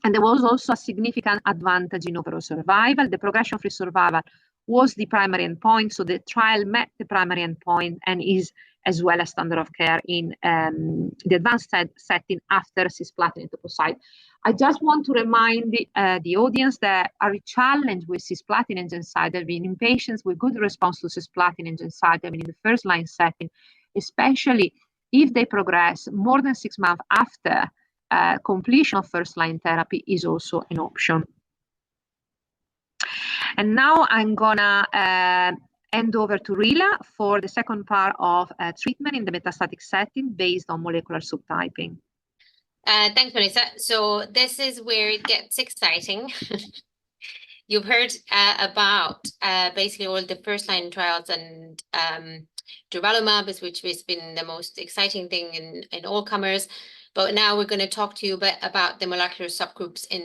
there was also a significant advantage in overall survival. The progression-free survival was the primary endpoint, so the trial met the primary endpoint and is as well as standard of care in the advanced setting after cisplatin etoposide. I just want to remind the audience that our challenge with cisplatin and gemcitabine in patients with good response to cisplatin and gemcitabine in the first line setting, especially if they progress more than 6 months after completion of first line therapy, is also an option. And now I'm gonna hand over to Rille for the second part of treatment in the metastatic setting based on molecular subtyping. Thanks, Melissa. So this is where it gets exciting. You've heard about basically all the first line trials and durvalumab, which has been the most exciting thing in all comers. But now we're going to talk to you about the molecular subgroups in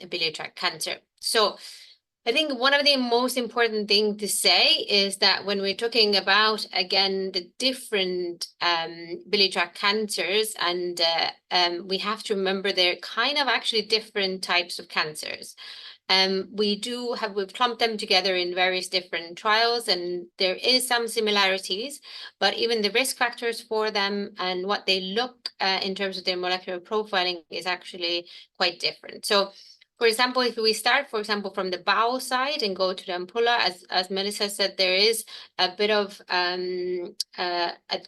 biliary tract cancer. So I think one of the most important things to say is that when we're talking about, again, the different biliary tract cancers, and we have to remember they're kind of actually different types of cancers. We've clumped them together in various different trials, and there is some similarities, but even the risk factors for them and what they look in terms of their molecular profiling is actually quite different. So, for example, if we start, for example, from the bowel side and go to the ampulla, as Melissa said, there is a bit of a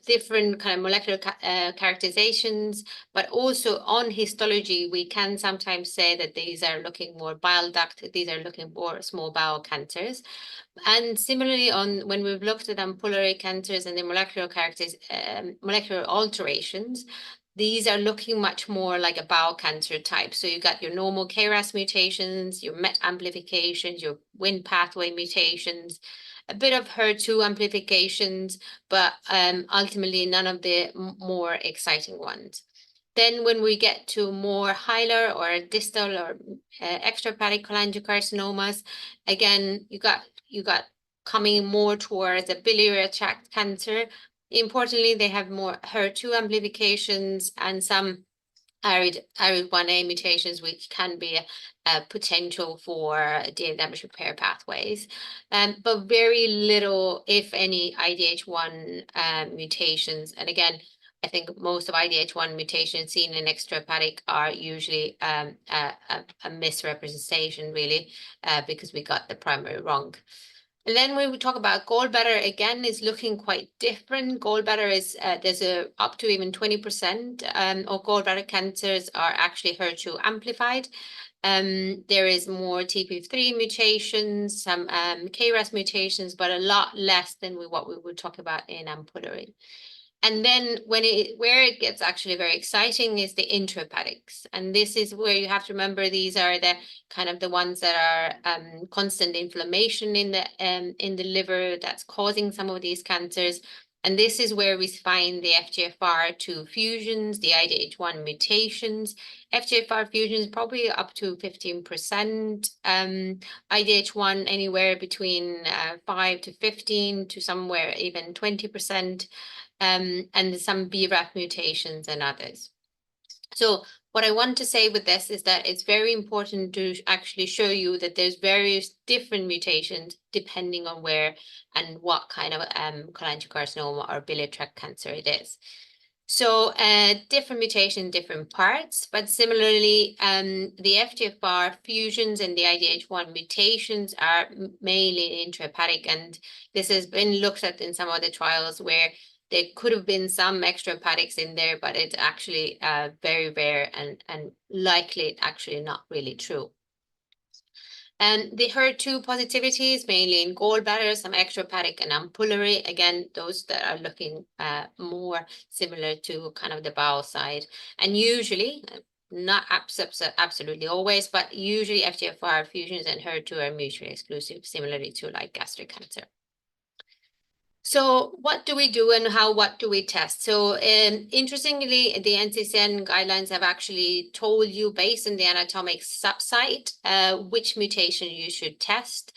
different kind of molecular characterizations, but also on histology, we can sometimes say that these are looking more bile duct, these are looking more small bowel cancers. And similarly, when we've looked at ampullary cancers and the molecular characters, molecular alterations, these are looking much more like a bowel cancer type. So you got your normal KRAS mutations, your MET amplifications, your Wnt pathway mutations, a bit of HER2 amplifications, but ultimately none of the more exciting ones. Then when we get to more hilar or distal or extrahepatic cholangiocarcinomas, again, you got coming more towards the biliary tract cancer. Importantly, they have more HER2 amplifications and some ARID1A mutations, which can be a potential for DNA damage repair pathways, but very little, if any, IDH1 mutations. And again, I think most of IDH1 mutations seen in extrahepatic are usually a misrepresentation, really, because we got the primary wrong. And then when we talk about gallbladder, again, is looking quite different. Gallbladder is, there's up to even 20% of gallbladder cancers are actually HER2 amplified. There is more TP53 mutations, some KRAS mutations, but a lot less than what we would talk about in ampullary. And then where it gets actually very exciting is the intrahepatics. And this is where you have to remember these are the kind of the ones that are constant inflammation in the liver that's causing some of these cancers. And this is where we find the FGFR2 fusions, the IDH1 mutations. FGFR fusions probably up to 15%. IDH1 anywhere between 5 to 15 to somewhere even 20%. And some BRAF mutations and others. So what I want to say with this is that it's very important to actually show you that there's various different mutations depending on where and what kind of cholangiocarcinoma or biliary tract cancer it is. So different mutation, different parts, but similarly, the FGFR fusions and the IDH1 mutations are mainly intrahepatic, and this has been looked at in some of the trials where there could have been some extrahepatics in there, but it's actually very rare and likely actually not really true. And the HER2 positivity is mainly in gallbladder, some extrahepatic and ampullary. Again, those that are looking more similar to kind of the bowel side. And usually, not absolutely always, but usually FGFR fusions and HER2 are mutually exclusive, similarly to like gastric cancer. So what do we do and what do we test? So interestingly, the NCCN guidelines have actually told you based on the anatomic subsite which mutation you should test.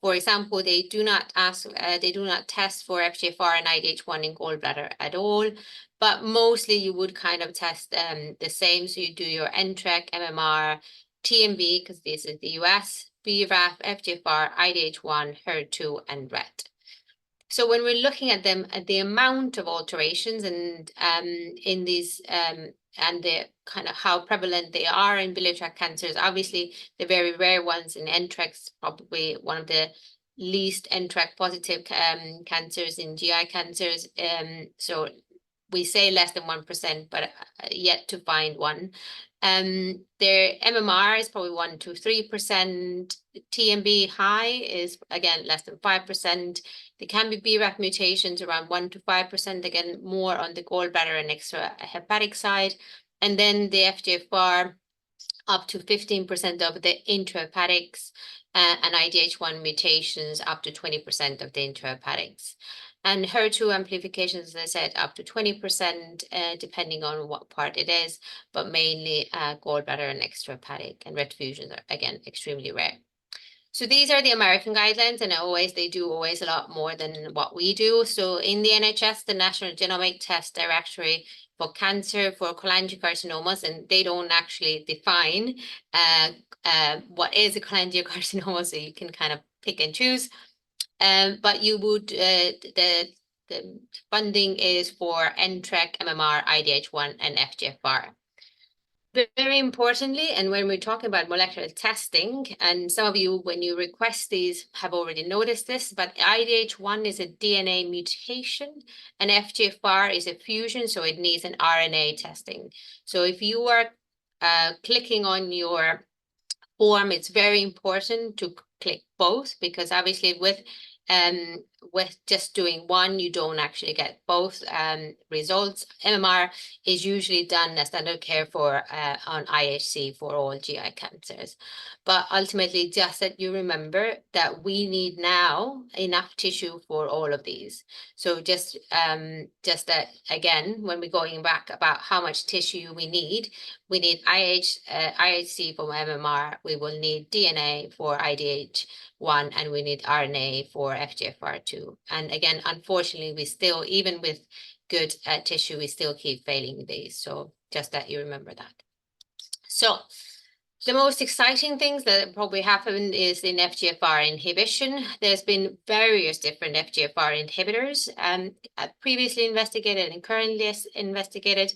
For example, they do not test for FGFR and IDH1 in gallbladder at all, but mostly you would kind of test the same. So you do your NTRK, MMR, TMB, because this is the US, BRAF, FGFR, IDH1, HER2, and RET. So when we're looking at them, at the amount of alterations and in these and the kind of how prevalent they are in biliary tract cancers, obviously the very rare ones in NTRK, probably one of the least NTRK positive cancers in GI cancers. So we say less than 1%, but yet to find one. Their MMR is probably 1 to 3%. TMB high is again less than 5%. There can be BRAF mutations around 1 to 5%, again more on the gallbladder and extrahepatic side. And then the FGFR up to 15% of the intrahepatics and IDH1 mutations up to 20% of the intrahepatics. And HER2 amplifications, as I said, up to 20%, depending on what part it is, but mainly gallbladder and extrahepatic, and RET fusions are, again, extremely rare. So these are the American guidelines, and they do always a lot more than what we do. So in the NHS, the National Genomic Test Directory for cancer, for cholangiocarcinomas, and they don't actually define what is a cholangiocarcinoma, so you can kind of pick and choose. But you would, the funding is for NTRK, MMR, IDH1, and FGFR. Very importantly, and when we're talking about molecular testing, and some of you, when you request these, have already noticed this, but IDH1 is a DNA mutation, and FGFR is a fusion, so it needs an RNA testing. So if you are clicking on your form, it's very important to click both, because obviously with just doing one, you don't actually get both results. MMR is usually done as standard care for on IHC for all GI cancers. But ultimately, just that you remember that we need now enough tissue for all of these. So just that, again, when we're going back about how much tissue we need IHC for MMR, we will need DNA for IDH1, and we need RNA for FGFR2. And again, unfortunately, we still, even with good tissue, we still keep failing these. So just that you remember that. So the most exciting things that probably happened is in FGFR inhibition. There's been various different FGFR inhibitors previously investigated and currently investigated.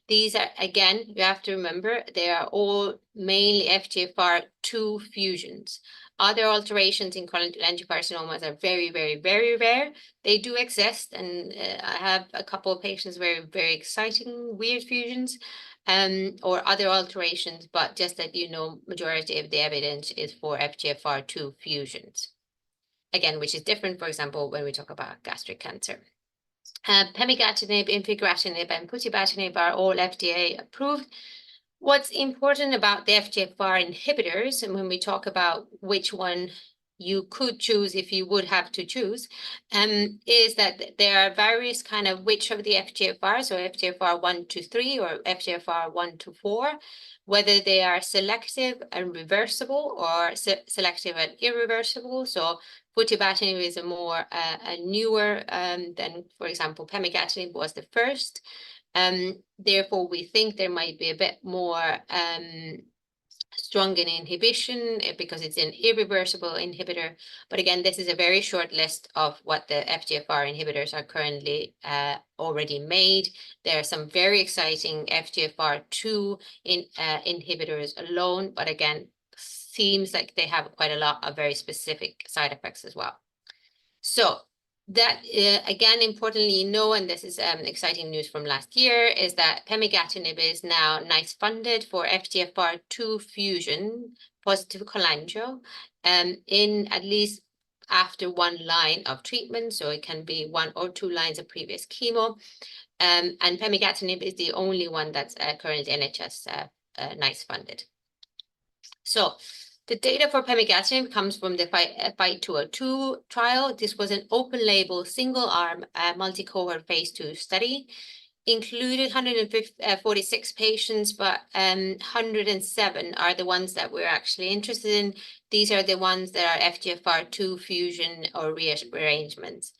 These are, again, you have to remember, they are all mainly FGFR2 fusions. Other alterations in cholangiocarcinomas are very, very, very rare. They do exist, and I have a couple of patients with very exciting, weird fusions or other alterations, but just that you know, majority of the evidence is for FGFR2 fusions. Again, which is different, for example, when we talk about gastric cancer. Pemigatinib, infigratinib, and putibatinib are all FDA approved. What's important about the FGFR inhibitors, and when we talk about which one you could choose if you would have to choose, is that there are various kind of which of the FGFRs, so FGFR 1 to 3 or FGFR 1 to 4, whether they are selective and reversible or selective and irreversible. So putibatinib is a more a newer than, for example, pemigatinib was the first. Therefore, we think there might be a bit more strong in inhibition because it's an irreversible inhibitor. But again, this is a very short list of what the FGFR inhibitors are currently already made. There are some very exciting FGFR2 inhibitors alone, but again, seems like they have quite a lot of very specific side effects as well. So that, again, importantly, and this is exciting news from last year, is that pemigatinib is now NICE funded for FGFR2 fusion positive cholangio in at least after 1 line of treatment. So it can be 1 or 2 lines of previous chemo. And pemigatinib is the only one that's currently NHS NICE funded. So the data for pemigatinib comes from the FIGHT 202 trial. This was an open-label, single-arm, multi-cohort phase 2 study. Included 146 patients, but 107 are the ones that we're actually interested in. These are the ones that are FGFR2 fusion or rearrangements.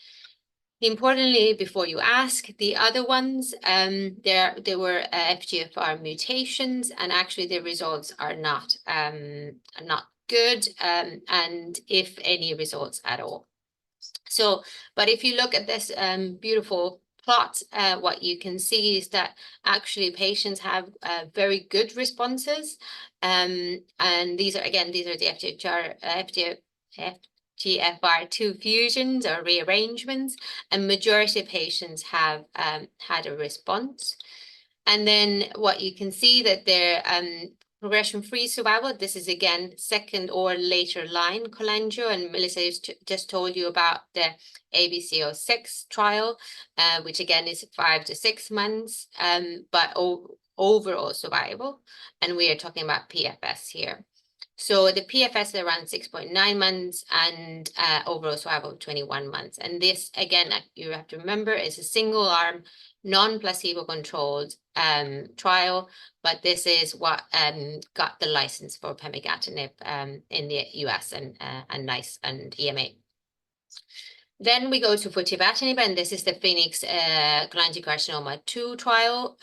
Importantly, before you ask, the other ones, there were FGFR mutations, and actually the results are not good, and if any results at all. So, but if you look at this beautiful plot, what you can see is that actually patients have very good responses, and these are the FGFR2 fusions or rearrangements, and majority of patients have had a response. And then what you can see that their progression-free survival, this is again second or later line cholangio, and Melissa just told you about the ABC06 trial, which again is 5 to 6 months, but overall survival, and we are talking about PFS here. So the PFS is around 6.9 months and overall survival 21 months. And this, again, you have to remember, is a single arm, non-placebo controlled trial, but this is what got the license for pemigatinib in the US and NICE and EMA. Then we go to putibatinib, and this is the Phoenix cholangiocarcinoma 2 trial.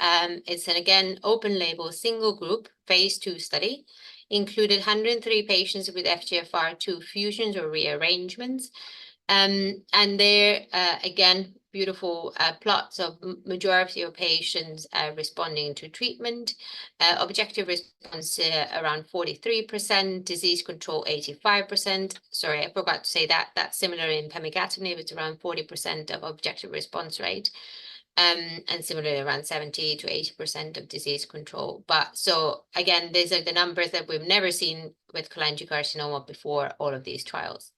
It's an, again, open label, single group, phase 2 study. Included 103 patients with FGFR2 fusions or rearrangements. And there, again, beautiful plots of majority of patients responding to treatment. Objective response around 43%, disease control 85%. Sorry, I forgot to say that. That's similar in pemigatinib. It's around 40% of objective response rate. And similarly around 70 to 80% of disease control. But so again, these are the numbers that we've never seen with cholangiocarcinoma before all of these trials.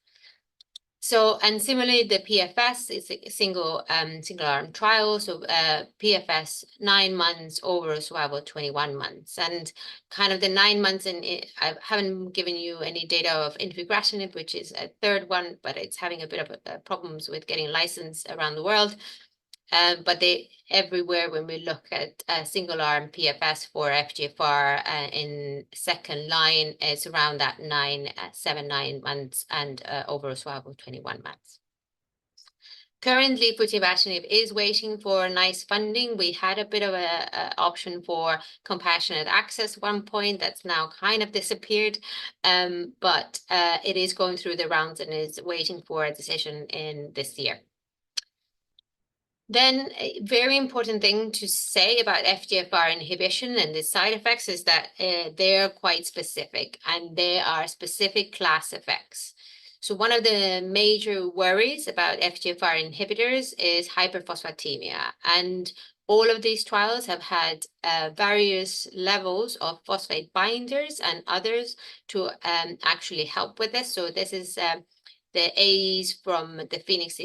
So, and similarly, the PFS is a single arm trial. So PFS 9 months, overall survival 21 months. And kind of the 9 months, and I haven't given you any data of infigratinib, which is a third one, but it's having a bit of problems with getting licensed around the world. But they everywhere when we look at single arm PFS for FGFR in second line, it's around that 7-9 months, and overall survival 21 months. Currently, putibatinib is waiting for NICE funding. We had a bit of a option for compassionate access at one point that's now kind of disappeared, but it is going through the rounds and is waiting for a decision in this year. Then a very important thing to say about FGFR inhibition and the side effects is that they're quite specific, and they are specific class effects. So one of the major worries about FGFR inhibitors is hyperphosphatemia, and all of these trials have had various levels of phosphate binders and others to actually help with this. So this is the AEs from the Phoenix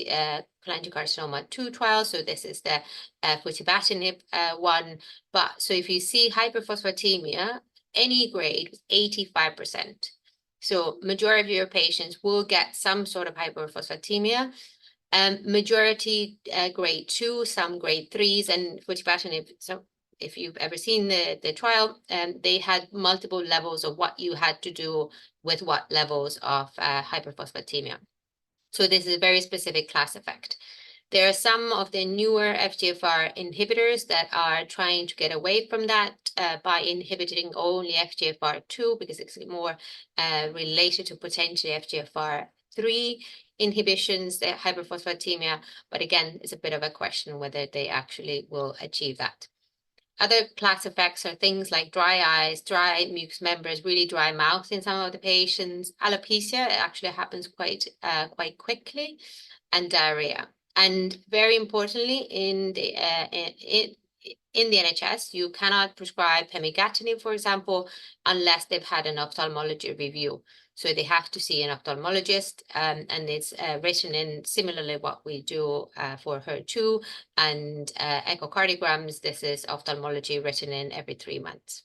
cholangiocarcinoma 2 trial. So this is the futibatinib one. But so if you see hyperphosphatemia, any grade, 85%. So majority of your patients will get some sort of hyperphosphatemia. Majority grade 2, some grade 3s, and futibatinib. So if you've ever seen the trial, they had multiple levels of what you had to do with what levels of hyperphosphatemia. So this is a very specific class effect. There are some of the newer FGFR inhibitors that are trying to get away from that by inhibiting only FGFR2 because it's more related to potentially FGFR3 inhibitions, the hyperphosphatemia. But again, it's a bit of a question whether they actually will achieve that. Other class effects are things like dry eyes, dry mucous members, really dry mouth in some of the patients. Alopecia, it actually happens quite quickly, and diarrhea. And very importantly, in the NHS, you cannot prescribe pemigatinib, for example, unless they've had an ophthalmology review. So they have to see an ophthalmologist, and it's written in similarly what we do for HER2 and echocardiograms. This is ophthalmology written in every 3 months.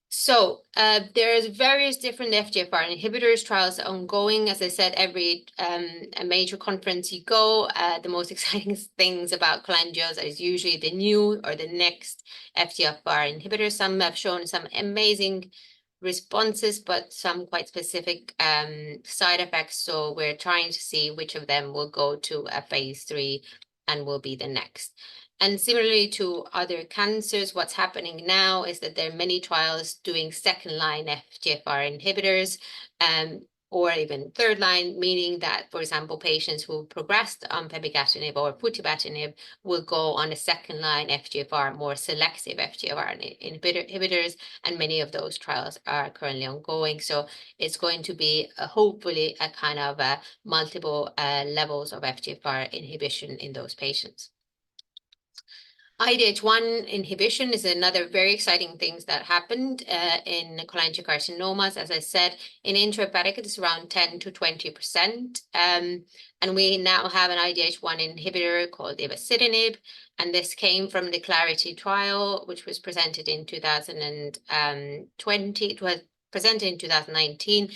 So there's various different FGFR inhibitors trials ongoing. As I said, every a major conference you go, the most exciting things about cholangiomas is usually the new or the next FGFR inhibitor. Some have shown some amazing responses, but some quite specific side effects. So we're trying to see which of them will go to a phase 3 and will be the next. And similarly to other cancers, what's happening now is that there are many trials doing second-line FGFR inhibitors, or even third-line, meaning that, for example, patients who progressed on pemigatinib or futibatinib will go on a second-line FGFR, more selective FGFR inhibitors, and many of those trials are currently ongoing. So it's going to be hopefully a kind of multiple levels of FGFR inhibition in those patients. IDH1 inhibition is another very exciting thing that happened in cholangiocarcinomas. As I said, in intrahepatic, it's around 10 to 20%. And we now have an IDH1 inhibitor called ivosidenib. And this came from the Clarity trial, which was presented in 2020. It was presented in 2019,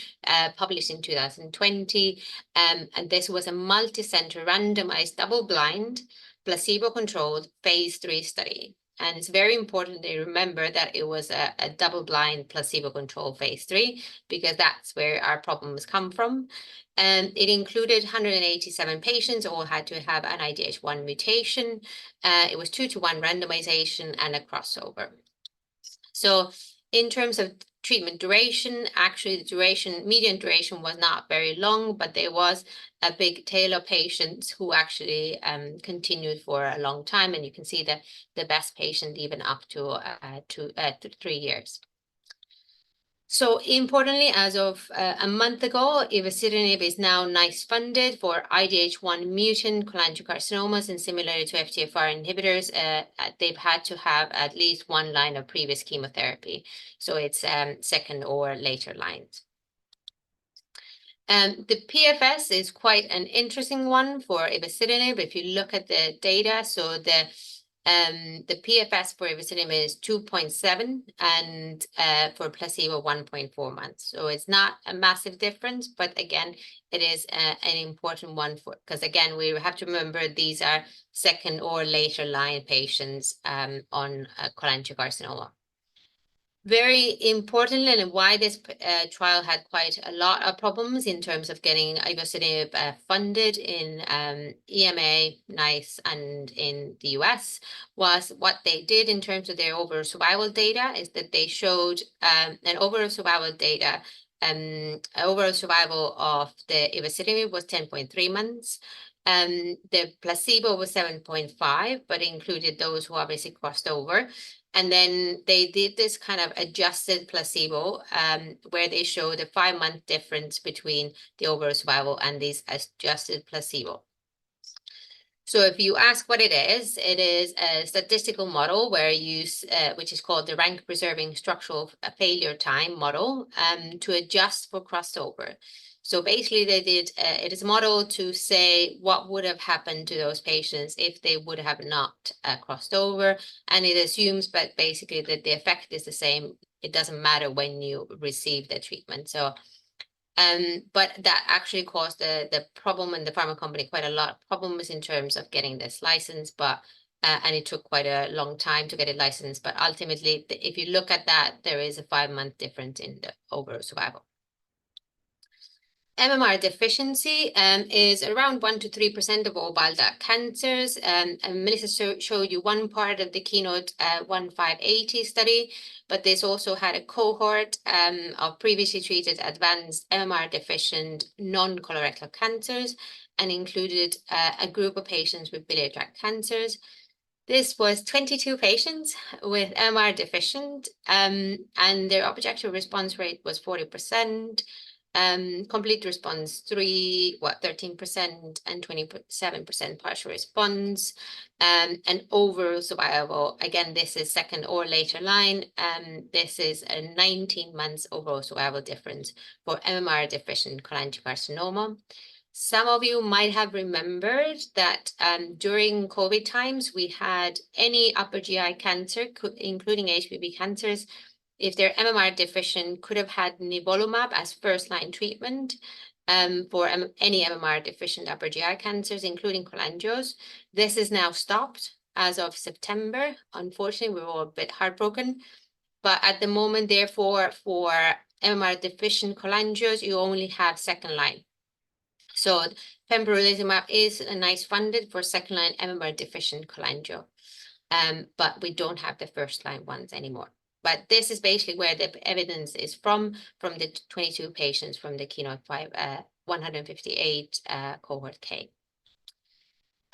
published in 2020. And this was a multi-center randomized double-blind placebo-controlled phase 3 study. And it's very important to remember that it was a double-blind placebo-controlled phase 3 because that's where our problems come from. And it included 187 patients, all had to have an IDH1 mutation. It was 2-to-1 randomization and a crossover. So in terms of treatment duration, actually the median duration was not very long, but there was a big tail of patients who actually continued for a long time. And you can see the best patient even up to 3 years. So importantly, as of a month ago, ivosidenib is now NICE funded for IDH1 mutant cholangiocarcinomas, and similarly to FGFR inhibitors, they've had to have at least 1 line of previous chemotherapy. So it's second or later lines. The PFS is quite an interesting one for ivosidenib. If you look at the data, so the PFS for ivosidenib is 2.7 and for placebo 1.4 months. So it's not a massive difference, but again, it is an important one because again, we have to remember these are second or later line patients on cholangiocarcinoma. Very importantly, and why this trial had quite a lot of problems in terms of getting ivosidenib funded in EMA, NICE, and in the US, was what they did in terms of their overall survival data is that they showed an overall survival data. Overall survival of the ivosidenib was 10.3 months. The placebo was 7.5, but included those who obviously crossed over. And then they did this kind of adjusted placebo where they showed a 5-month difference between the overall survival and this adjusted placebo. So if you ask what it is a statistical model where you use, which is called the rank preserving structural failure time model to adjust for crossover. So basically they did, it is a model to say what would have happened to those patients if they would have not crossed over. And it assumes, but basically that the effect is the same. It doesn't matter when you receive the treatment. So, but that actually caused the problem in the pharma company quite a lot of problems in terms of getting this license, but and it took quite a long time to get it licensed. But ultimately, if you look at that, there is a 5-month difference in the overall survival. MMR deficiency is around 1 to 3% of all bile duct cancers. And Melissa showed you one part of the Keynote 1580 study, but this also had a cohort of previously treated advanced MMR deficient non-colorectal cancers and included a group of patients with biliary tract cancers. This was 22 patients with MMR deficient, and their objective response rate was 40%. Complete response 13% and 27% partial response, and overall survival. Again, this is second or later line. This is a 19 months overall survival difference for MMR deficient cholangiocarcinoma. Some of you might have remembered that during COVID times, we had any upper GI cancer, including HPV cancers, if they're MMR deficient, could have had nivolumab as first-line treatment for any MMR deficient upper GI cancers, including cholangios. This is now stopped as of September. Unfortunately, we were all a bit heartbroken. But at the moment, therefore, for MMR deficient cholangios, you only have second line. So pembrolizumab is a nice funded for second-line MMR deficient cholangio, but we don't have the first-line ones anymore. But this is basically where the evidence is from the 22 patients from the Keynote 158 cohort K.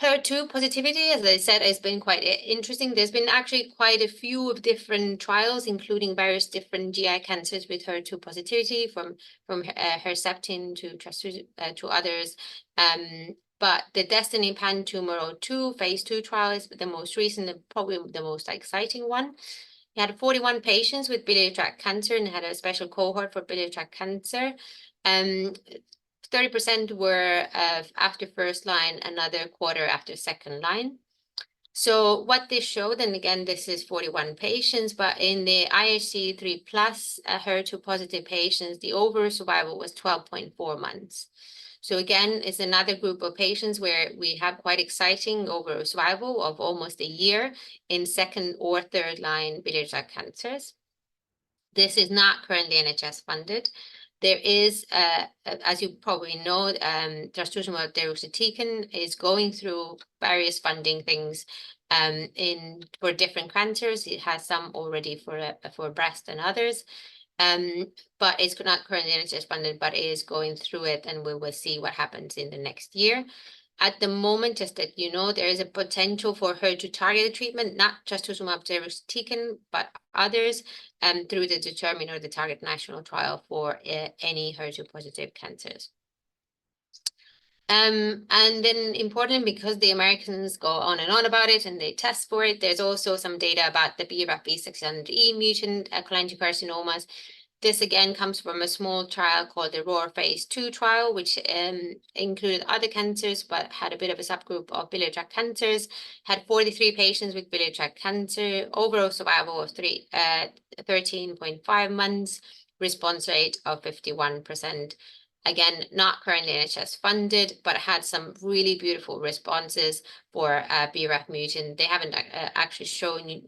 HER2 positivity, as I said, has been quite interesting. There's been actually quite a few of different trials, including various different GI cancers with HER2 positivity, from Herceptin to others. But the Destiny Pan-Tumor02 phase 2 trial is the most recent and probably the most exciting one. He had 41 patients with biliary tract cancer and had a special cohort for biliary tract cancer. 30% were after first line, another quarter after second line. So what this showed, and again, this is 41 patients, but in the IHC 3+ HER2 positive patients, the overall survival was 12.4 months. So again, it's another group of patients where we have quite exciting overall survival of almost a year in second or third line biliary tract cancers. This is not currently NHS funded. There is, as you probably know, trastuzumab deruxtecan is going through various funding things for different cancers. It has some already for breast and others. But it's not currently NHS funded, but it is going through it, and we will see what happens in the next year. At the moment, just that you know, there is a potential for HER2 targeted treatment, not just trastuzumab deruxtecan, but others, through the Determine or the Target National Trial for any HER2 positive cancers. And then importantly, because the Americans go on and on about it and they test for it, there's also some data about the BRAF V600E mutant cholangiocarcinomas. This again comes from a small trial called the ROAR phase 2 trial, which included other cancers, but had a bit of a subgroup of biliary tract cancers, had 43 patients with biliary tract cancer, overall survival of 13.5 months, response rate of 51%. Again, not currently NHS funded, but had some really beautiful responses for BRAF mutant. They haven't actually shown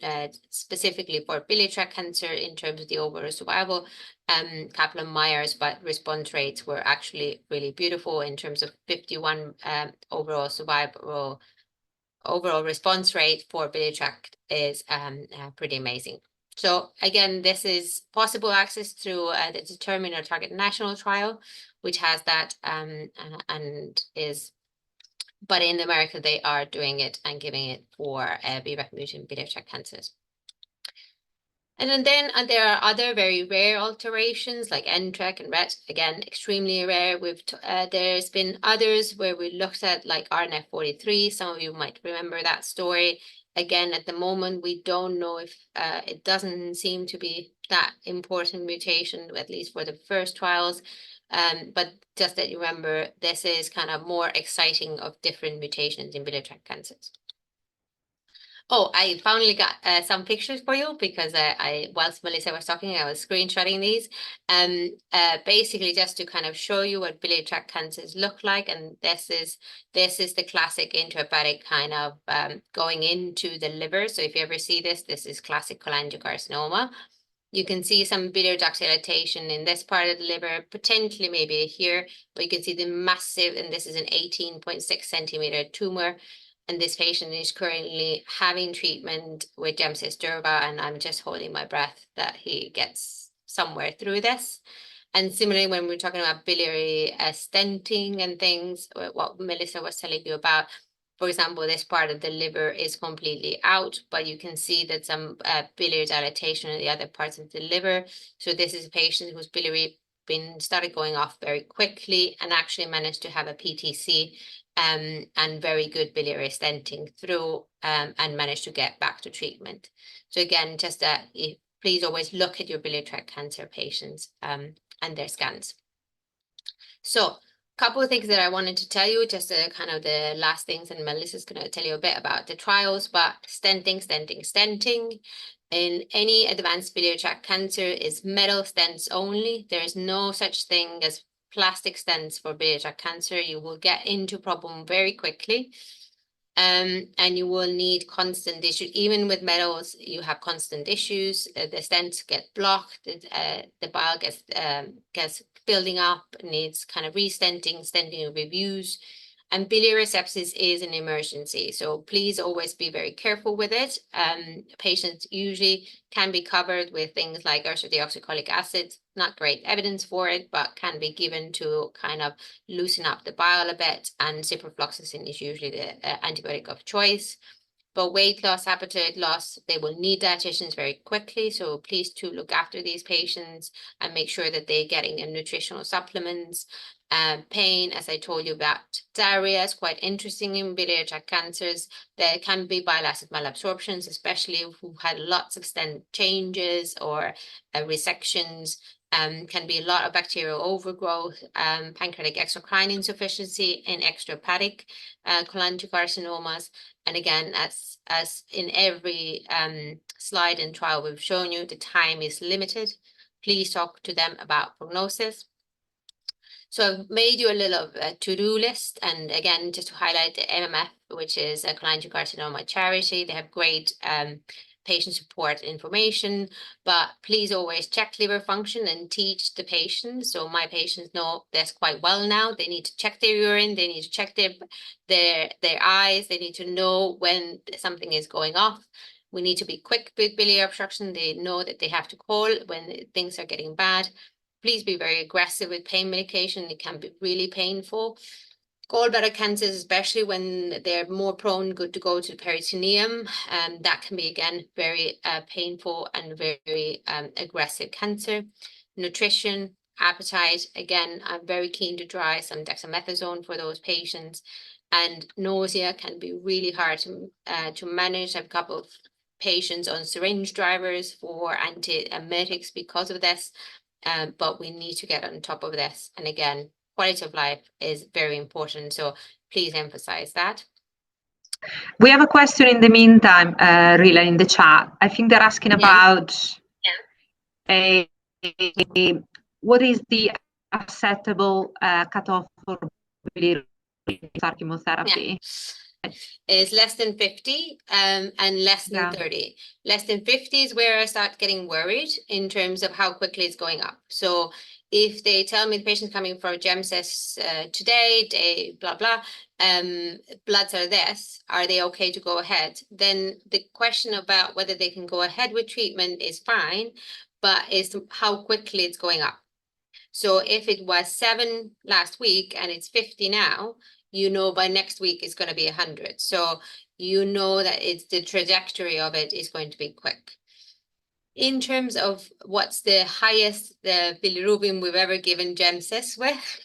specifically for biliary tract cancer in terms of the overall survival, Kaplan-Meier's, but response rates were actually really beautiful in terms of 51 overall survival. Overall response rate for biliary tract is pretty amazing. So again, this is possible access through the Determine or Target National Trial, which has that but in America, they are doing it and giving it for BRAF mutant biliary tract cancers. And then there are other very rare alterations like NTRK and RET, again, extremely rare. There's been others where we looked at like RNF43. Some of you might remember that story. Again, at the moment, we don't know if it doesn't seem to be that important mutation, at least for the first trials. But just that you remember, this is kind of more exciting of different mutations in biliary tract cancers. Oh, I finally got some pictures for you because whilst Melissa was talking, I was screenshotting these. Basically, just to kind of show you what biliary tract cancers look like, and this is the classic intrahepatic kind of going into the liver. So if you ever see this is classic cholangiocarcinoma. You can see some biliary duct dilatation in this part of the liver, potentially maybe here, but you can see the massive, and this is an 18.6 centimeter tumor. And this patient is currently having treatment with Gemcis Durva, and I'm just holding my breath that he gets somewhere through this. And similarly, when we're talking about biliary stenting and things, what Melissa was telling you about, for example, this part of the liver is completely out, but you can see that some biliary dilatation in the other parts of the liver. So this is a patient whose biliary started going off very quickly and actually managed to have a PTC and very good biliary stenting through and managed to get back to treatment. So again, just please always look at your biliary tract cancer patients and their scans. So a couple of things that I wanted to tell you, just kind of the last things, and Melissa's going to tell you a bit about the trials, but stenting. In any advanced biliary tract cancer is metal stents only. There is no such thing as plastic stents for biliary tract cancer. You will get into problem very quickly. And you will need constant issues. Even with metals, you have constant issues. The stents get blocked. The bile gets building up, needs kind of restenting, stenting reviews. And biliary sepsis is an emergency. So please always be very careful with it. Patients usually can be covered with things like ursodeoxycholic acid. Not great evidence for it, but can be given to kind of loosen up the bile a bit. And ciprofloxacin is usually the antibiotic of choice. But weight loss, appetite loss, they will need dietitians very quickly. So please to look after these patients and make sure that they're getting their nutritional supplements. Pain, as I told you about, diarrhea is quite interesting in biliary tract cancers. There can be bile acid malabsorptions, especially who had lots of stent changes or resections. Can be a lot of bacterial overgrowth, pancreatic exocrine insufficiency in extrahepatic cholangiocarcinomas. And again, as in every slide and trial we've shown you, the time is limited. Please talk to them about prognosis. So I've made you a little to-do list. And again, just to highlight the MMF, which is a cholangiocarcinoma charity. They have great patient support information, but please always check liver function and teach the patients. So my patients know this quite well now. They need to check their urine, they need to check their eyes, they need to know when something is going off. We need to be quick with biliary obstruction. They know that they have to call when things are getting bad. Please be very aggressive with pain medication. It can be really painful. Gallbladder cancers, especially when they're more prone to go to the peritoneum, that can be, again, very painful and very aggressive cancer. Nutrition, appetite, again, I'm very keen to try some dexamethasone for those patients. And nausea can be really hard to manage. I have a couple of patients on syringe drivers for antiemetics because of this, but we need to get on top of this. And again, quality of life is very important. So please emphasize that. We have a question in the meantime, Rille, in the chat. I think they're asking about what is the acceptable cutoff for biliary chemotherapy? Is less than 50 and less than 30. Less than 50 is where I start getting worried in terms of how quickly it's going up. So if they tell me the patient's coming for Gemcis today, day blah blah, bloods are this, are they okay to go ahead? Then the question about whether they can go ahead with treatment is fine, but is how quickly it's going up. So if it was 7 last week and it's 50 now, you know by next week it's going to be 100. So you know that it's the trajectory of it is going to be quick. In terms of what's the highest bilirubin we've ever given Gemcis with,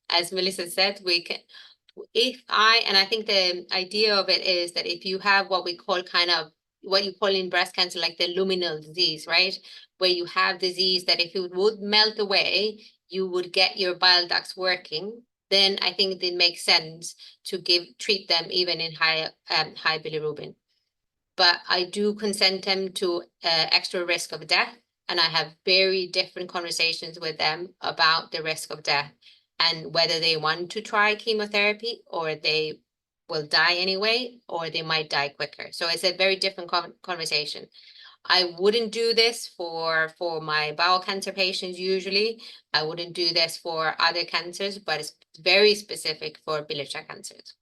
as Melissa said, we can, and I think the idea of it is that if you have what we call kind of, what you call in breast cancer, like the luminal disease, right? Where you have disease that if it would melt away, you would get your bile ducts working, then I think it makes sense to treat them even in high bilirubin. But I do consent them to extra risk of death, and I have very different conversations with them about the risk of death and whether they want to try chemotherapy or they will die anyway, or they might die quicker. So it's a very different conversation. I wouldn't do this for my bowel cancer patients usually. I wouldn't do this for other cancers, but it's very specific for biliary tract cancers.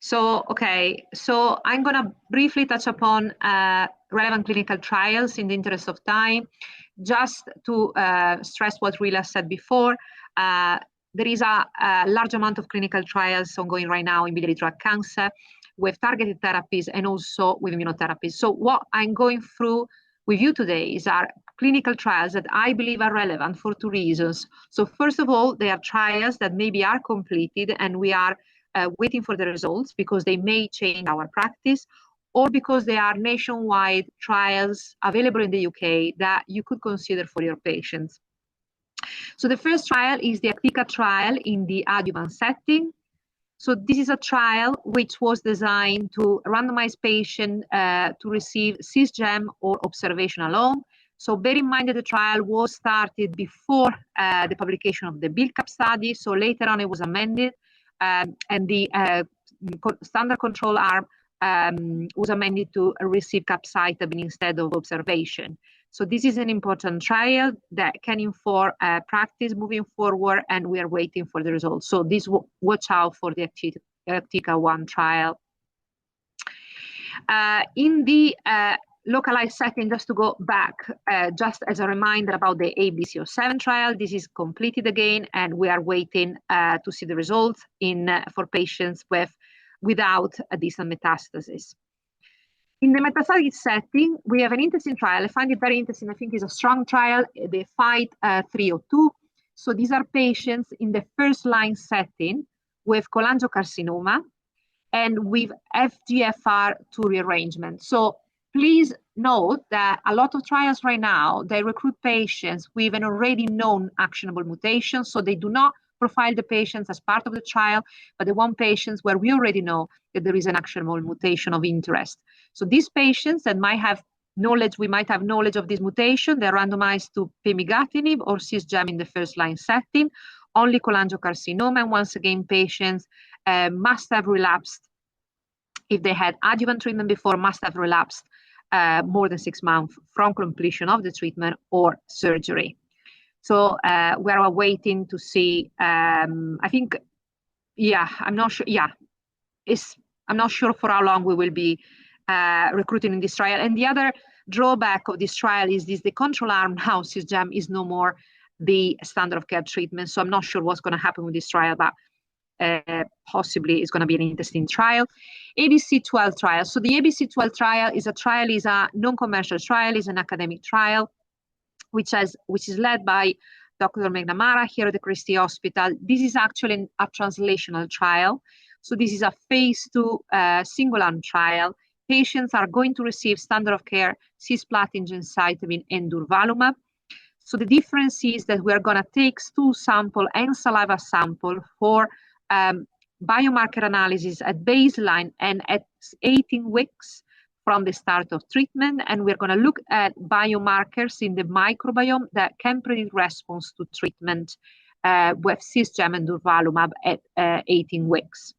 So, okay, so I'm going to briefly touch upon relevant clinical trials in the interest of time. Just to stress what Rille said before, there is a large amount of clinical trials ongoing right now in biliary tract cancer with targeted therapies and also with immunotherapies. So what I'm going through with you today is our clinical trials that I believe are relevant for two reasons. So first of all, they are trials that maybe are completed and we are waiting for the results because they may change our practice, or because they are nationwide trials available in the UK that you could consider for your patients. So the first trial is the ACP trial in the adjuvant setting. So this is a trial which was designed to randomize patients to receive cisgem or observation alone. So bear in mind that the trial was started before the publication of the BILCAP study. So later on it was amended, and the standard control arm was amended to receive capecitabine instead of observation. So this is an important trial that can inform practice moving forward, and we are waiting for the results. So this, watch out for the ACP-1 trial. In the localized setting, just to go back, just as a reminder about the ABC07 trial, this is completed again, and we are waiting to see the results for patients without a distant metastasis. In the metastatic setting, we have an interesting trial. I find it very interesting. I think it's a strong trial, the FIGHT 302. So these are patients in the first-line setting with cholangiocarcinoma and with FGFR2 rearrangement. So please note that a lot of trials right now, they recruit patients with an already known actionable mutation. So they do not profile the patients as part of the trial, but they want patients where we already know that there is an actionable mutation of interest. So these patients that might have knowledge, we might have knowledge of this mutation, they're randomized to pemigatinib or cisgem in the first-line setting, only cholangiocarcinoma, and once again, patients must have relapsed, if they had adjuvant treatment before, must have relapsed more than 6 months from completion of the treatment or surgery. So we are waiting to see, I think, yeah, I'm not sure, yeah, I'm not sure for how long we will be recruiting in this trial. And the other drawback of this trial is the control arm now, cisgem, is no more the standard of care treatment. So I'm not sure what's going to happen with this trial, but possibly it's going to be an interesting trial. ABC12 trial. So the ABC12 trial is a non-commercial trial, is an academic trial, which is led by Dr. McNamara here at the Christie Hospital. This is actually a translational trial. So this is a phase 2 single-arm trial. Patients are going to receive standard of care cisplatin, gemcitabine, and durvalumab. So the difference is that we are going to take stool sample and saliva sample for biomarker analysis at baseline and at 18 weeks from the start of treatment. And we're going to look at biomarkers in the microbiome that can predict response to treatment with cisgem and durvalumab at 18 weeks.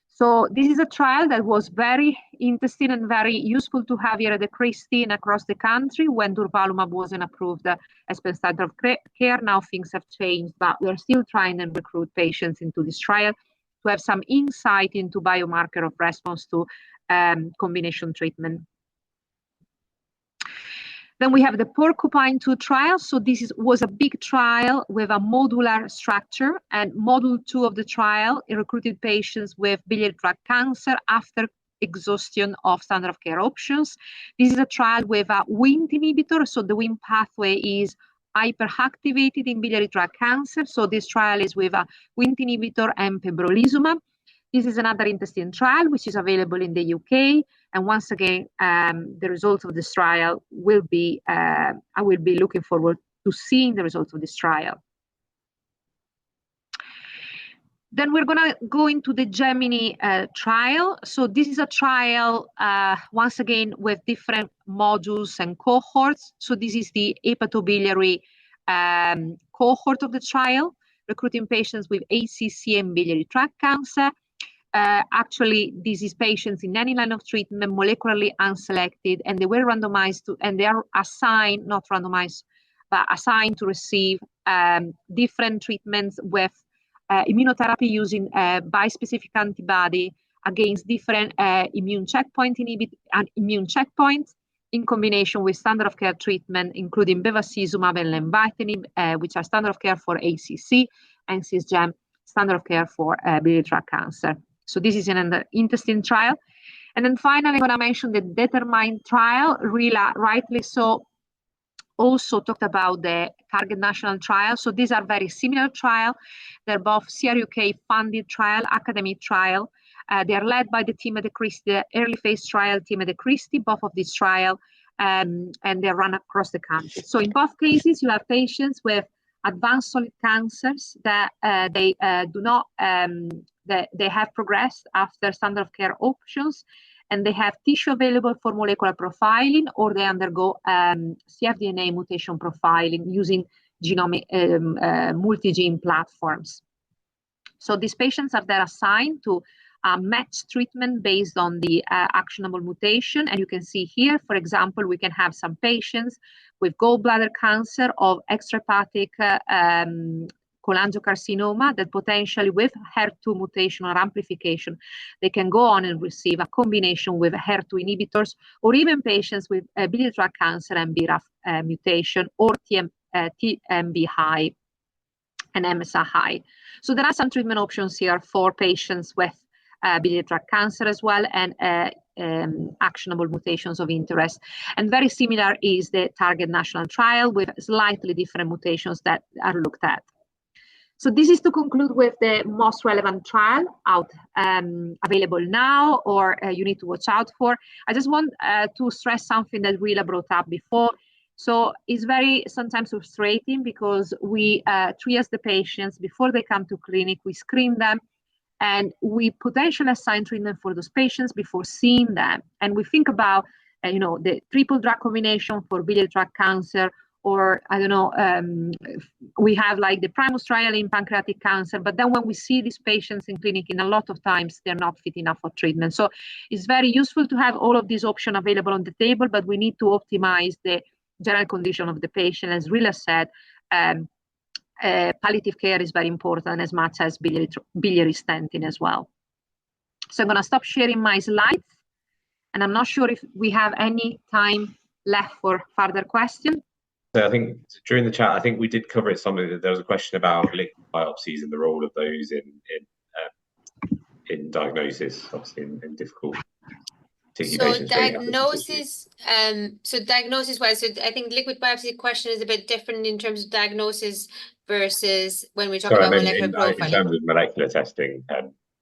So this is a trial that was very interesting and very useful to have here at the Christie and across the country when durvalumab wasn't approved as per standard of care. Now things have changed, but we're still trying to recruit patients into this trial to have some insight into biomarker of response to combination treatment. Then we have the Porcupine 2 trial. So this was a big trial with a modular structure, and module 2 of the trial, it recruited patients with biliary tract cancer after exhaustion of standard of care options. This is a trial with a Wnt inhibitor. So the Wnt pathway is hyperactivated in biliary tract cancer. So this trial is with a Wnt inhibitor and pembrolizumab. This is another interesting trial, which is available in the UK. And once again, the results of this trial will be, I will be looking forward to seeing the results of this trial. Then we're going to go into the Gemini trial. So this is a trial, once again, with different modules and cohorts. So this is the hepatobiliary cohort of the trial, recruiting patients with ACC and biliary tract cancer. Actually, this is patients in any line of treatment, molecularly unselected, and they were randomized to, and they are assigned, not randomized, but assigned to receive different treatments with immunotherapy using bispecific antibody against different immune checkpoints in combination with standard of care treatment, including bevacizumab and lenvatinib, which are standard of care for ACC, and cisgem, standard of care for biliary tract cancer. So this is an interesting trial. And then finally, I'm going to mention the Determine trial. Rille, rightly so, also talked about the Target National trial. So these are very similar trials. They're both CRUK funded trial, academic trial. They are led by the team at the Christie, the early phase trial team at the Christie, both of these trials, and they're run across the country. So in both cases, you have patients with advanced solid cancers that they have progressed after standard of care options, and they have tissue available for molecular profiling, or they undergo cfDNA mutation profiling using genomic multi-gene platforms. So these patients are then assigned to matched treatment based on the actionable mutation. And you can see here, for example, we can have some patients with gallbladder cancer of extrahepatic cholangiocarcinoma that potentially with HER2 mutation or amplification, they can go on and receive a combination with HER2 inhibitors, or even patients with biliary tract cancer and BRAF mutation, or TMB high and MSI high. So there are some treatment options here for patients with biliary tract cancer as well, and actionable mutations of interest. And very similar is the Target National trial with slightly different mutations that are looked at. So this is to conclude with the most relevant trial out available now, or you need to watch out for. I just want to stress something that Rille brought up before. So it's very sometimes frustrating because we triage the patients before they come to clinic, we screen them, and we potentially assign treatment for those patients before seeing them. And we think about, the triple drug combination for biliary tract cancer, or I don't know, we have like the Primus trial in pancreatic cancer, but then when we see these patients in clinic, in a lot of times, they're not fit enough for treatment. So it's very useful to have all of these options available on the table, but we need to optimize the general condition of the patient. As Rille said, palliative care is very important as much as biliary stenting as well. So I'm going to stop sharing my slides, and I'm not sure if we have any time left for further questions. So I think during the chat, I think we did cover it something. There was a question about liquid biopsies and the role of those in diagnosis, obviously in difficult. So diagnosis, wise, so I think liquid biopsy question is a bit different in terms of diagnosis versus when we talk about molecular profiling. In terms of molecular testing.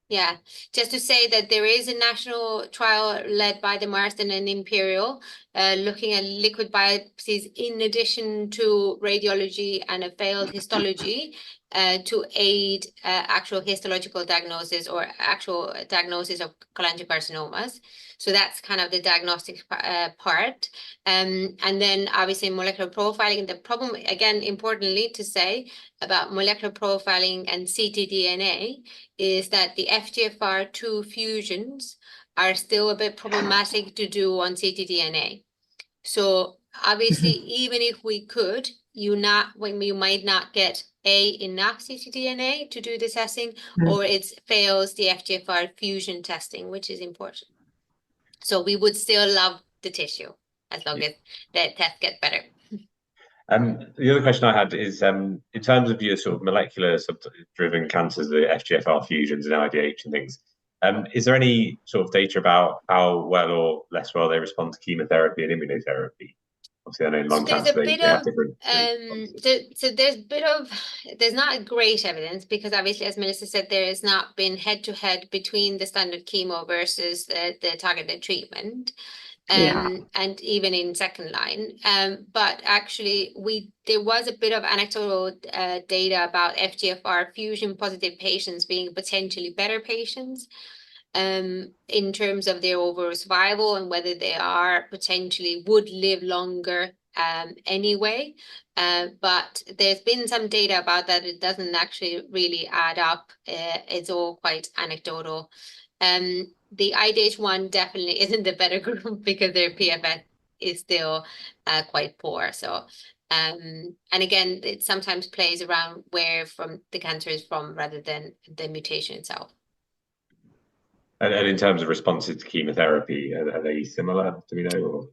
Yeah, just to say that there is a national trial led by the Marsden and Imperial looking at liquid biopsies in addition to radiology and a failed histology to aid actual histological diagnosis or actual diagnosis of cholangiocarcinomas. So that's kind of the diagnostic part. And then obviously molecular profiling. The problem, again, importantly to say about molecular profiling and ctDNA is that the FGFR2 fusions are still a bit problematic to do on ctDNA. So obviously, even if we could, you might not get enough ctDNA to do the testing, or it fails the FGFR fusion testing, which is important. So we would still love the tissue as long as the test gets better. The other question I had is, in terms of your sort of molecular driven cancers, the FGFR fusions and IDH and things, is there any sort of data about how well or less well they respond to chemotherapy and immunotherapy? Obviously, I know in lung cancer they have different. There's not great evidence because obviously, as Melissa said, there has not been head-to-head between the standard chemo versus the targeted treatment. and even in second line. But actually, there was a bit of anecdotal data about FGFR fusion positive patients being potentially better patients in terms of their overall survival and whether they are potentially would live longer anyway. But there's been some data about that. It doesn't actually really add up. It's all quite anecdotal. The IDH1 definitely isn't the better group because their PFS is still quite poor. So, and again, it sometimes plays around where from the cancer is from rather than the mutation itself. And in terms of responses to chemotherapy, are they similar? Do we know? Or?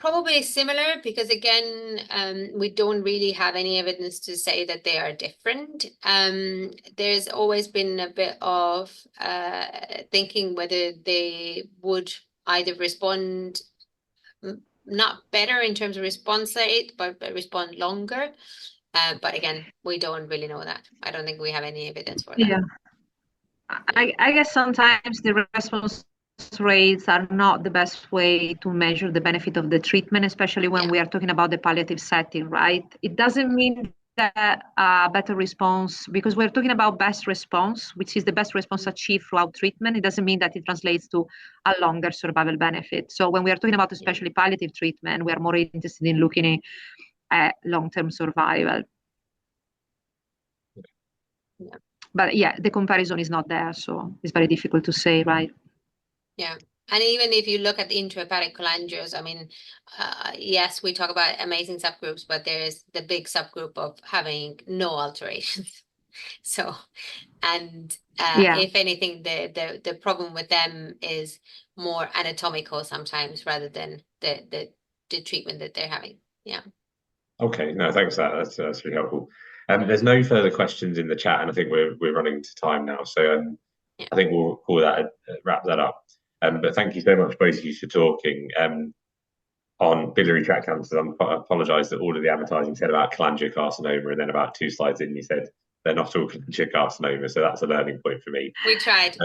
Probably similar because again, we don't really have any evidence to say that they are different. There's always been a bit of thinking whether they would either respond not better in terms of response rate, but respond longer. But again, we don't really know that. I don't think we have any evidence for that. Yeah. I guess sometimes the response rates are not the best way to measure the benefit of the treatment, especially when we are talking about the palliative setting, right? It doesn't mean that better response, because we're talking about best response, which is the best response achieved throughout treatment. It doesn't mean that it translates to a longer survival benefit. So when we are talking about especially palliative treatment, we are more interested in looking at long-term survival. Yeah. But yeah, the comparison is not there, so it's very difficult to say, right? Yeah. And even if you look at the intrahepatic cholangiomas, I mean, yes, we talk about amazing subgroups, but there's the big subgroup of having no alterations. So, and if anything, the problem with them is more anatomical sometimes rather than the treatment that they're having. Yeah. Okay, no, thanks for that. That's really helpful. There's no further questions in the chat, and I think we're running to time now. So I think we'll call that wrap that up. But thank you so much, both of you, for talking on biliary tract cancers. I apologise that all of the advertising said about cholangiocarcinoma, and then about 2 slides in, you said they're not all cholangiocarcinoma. So that's a learning point for me. We tried.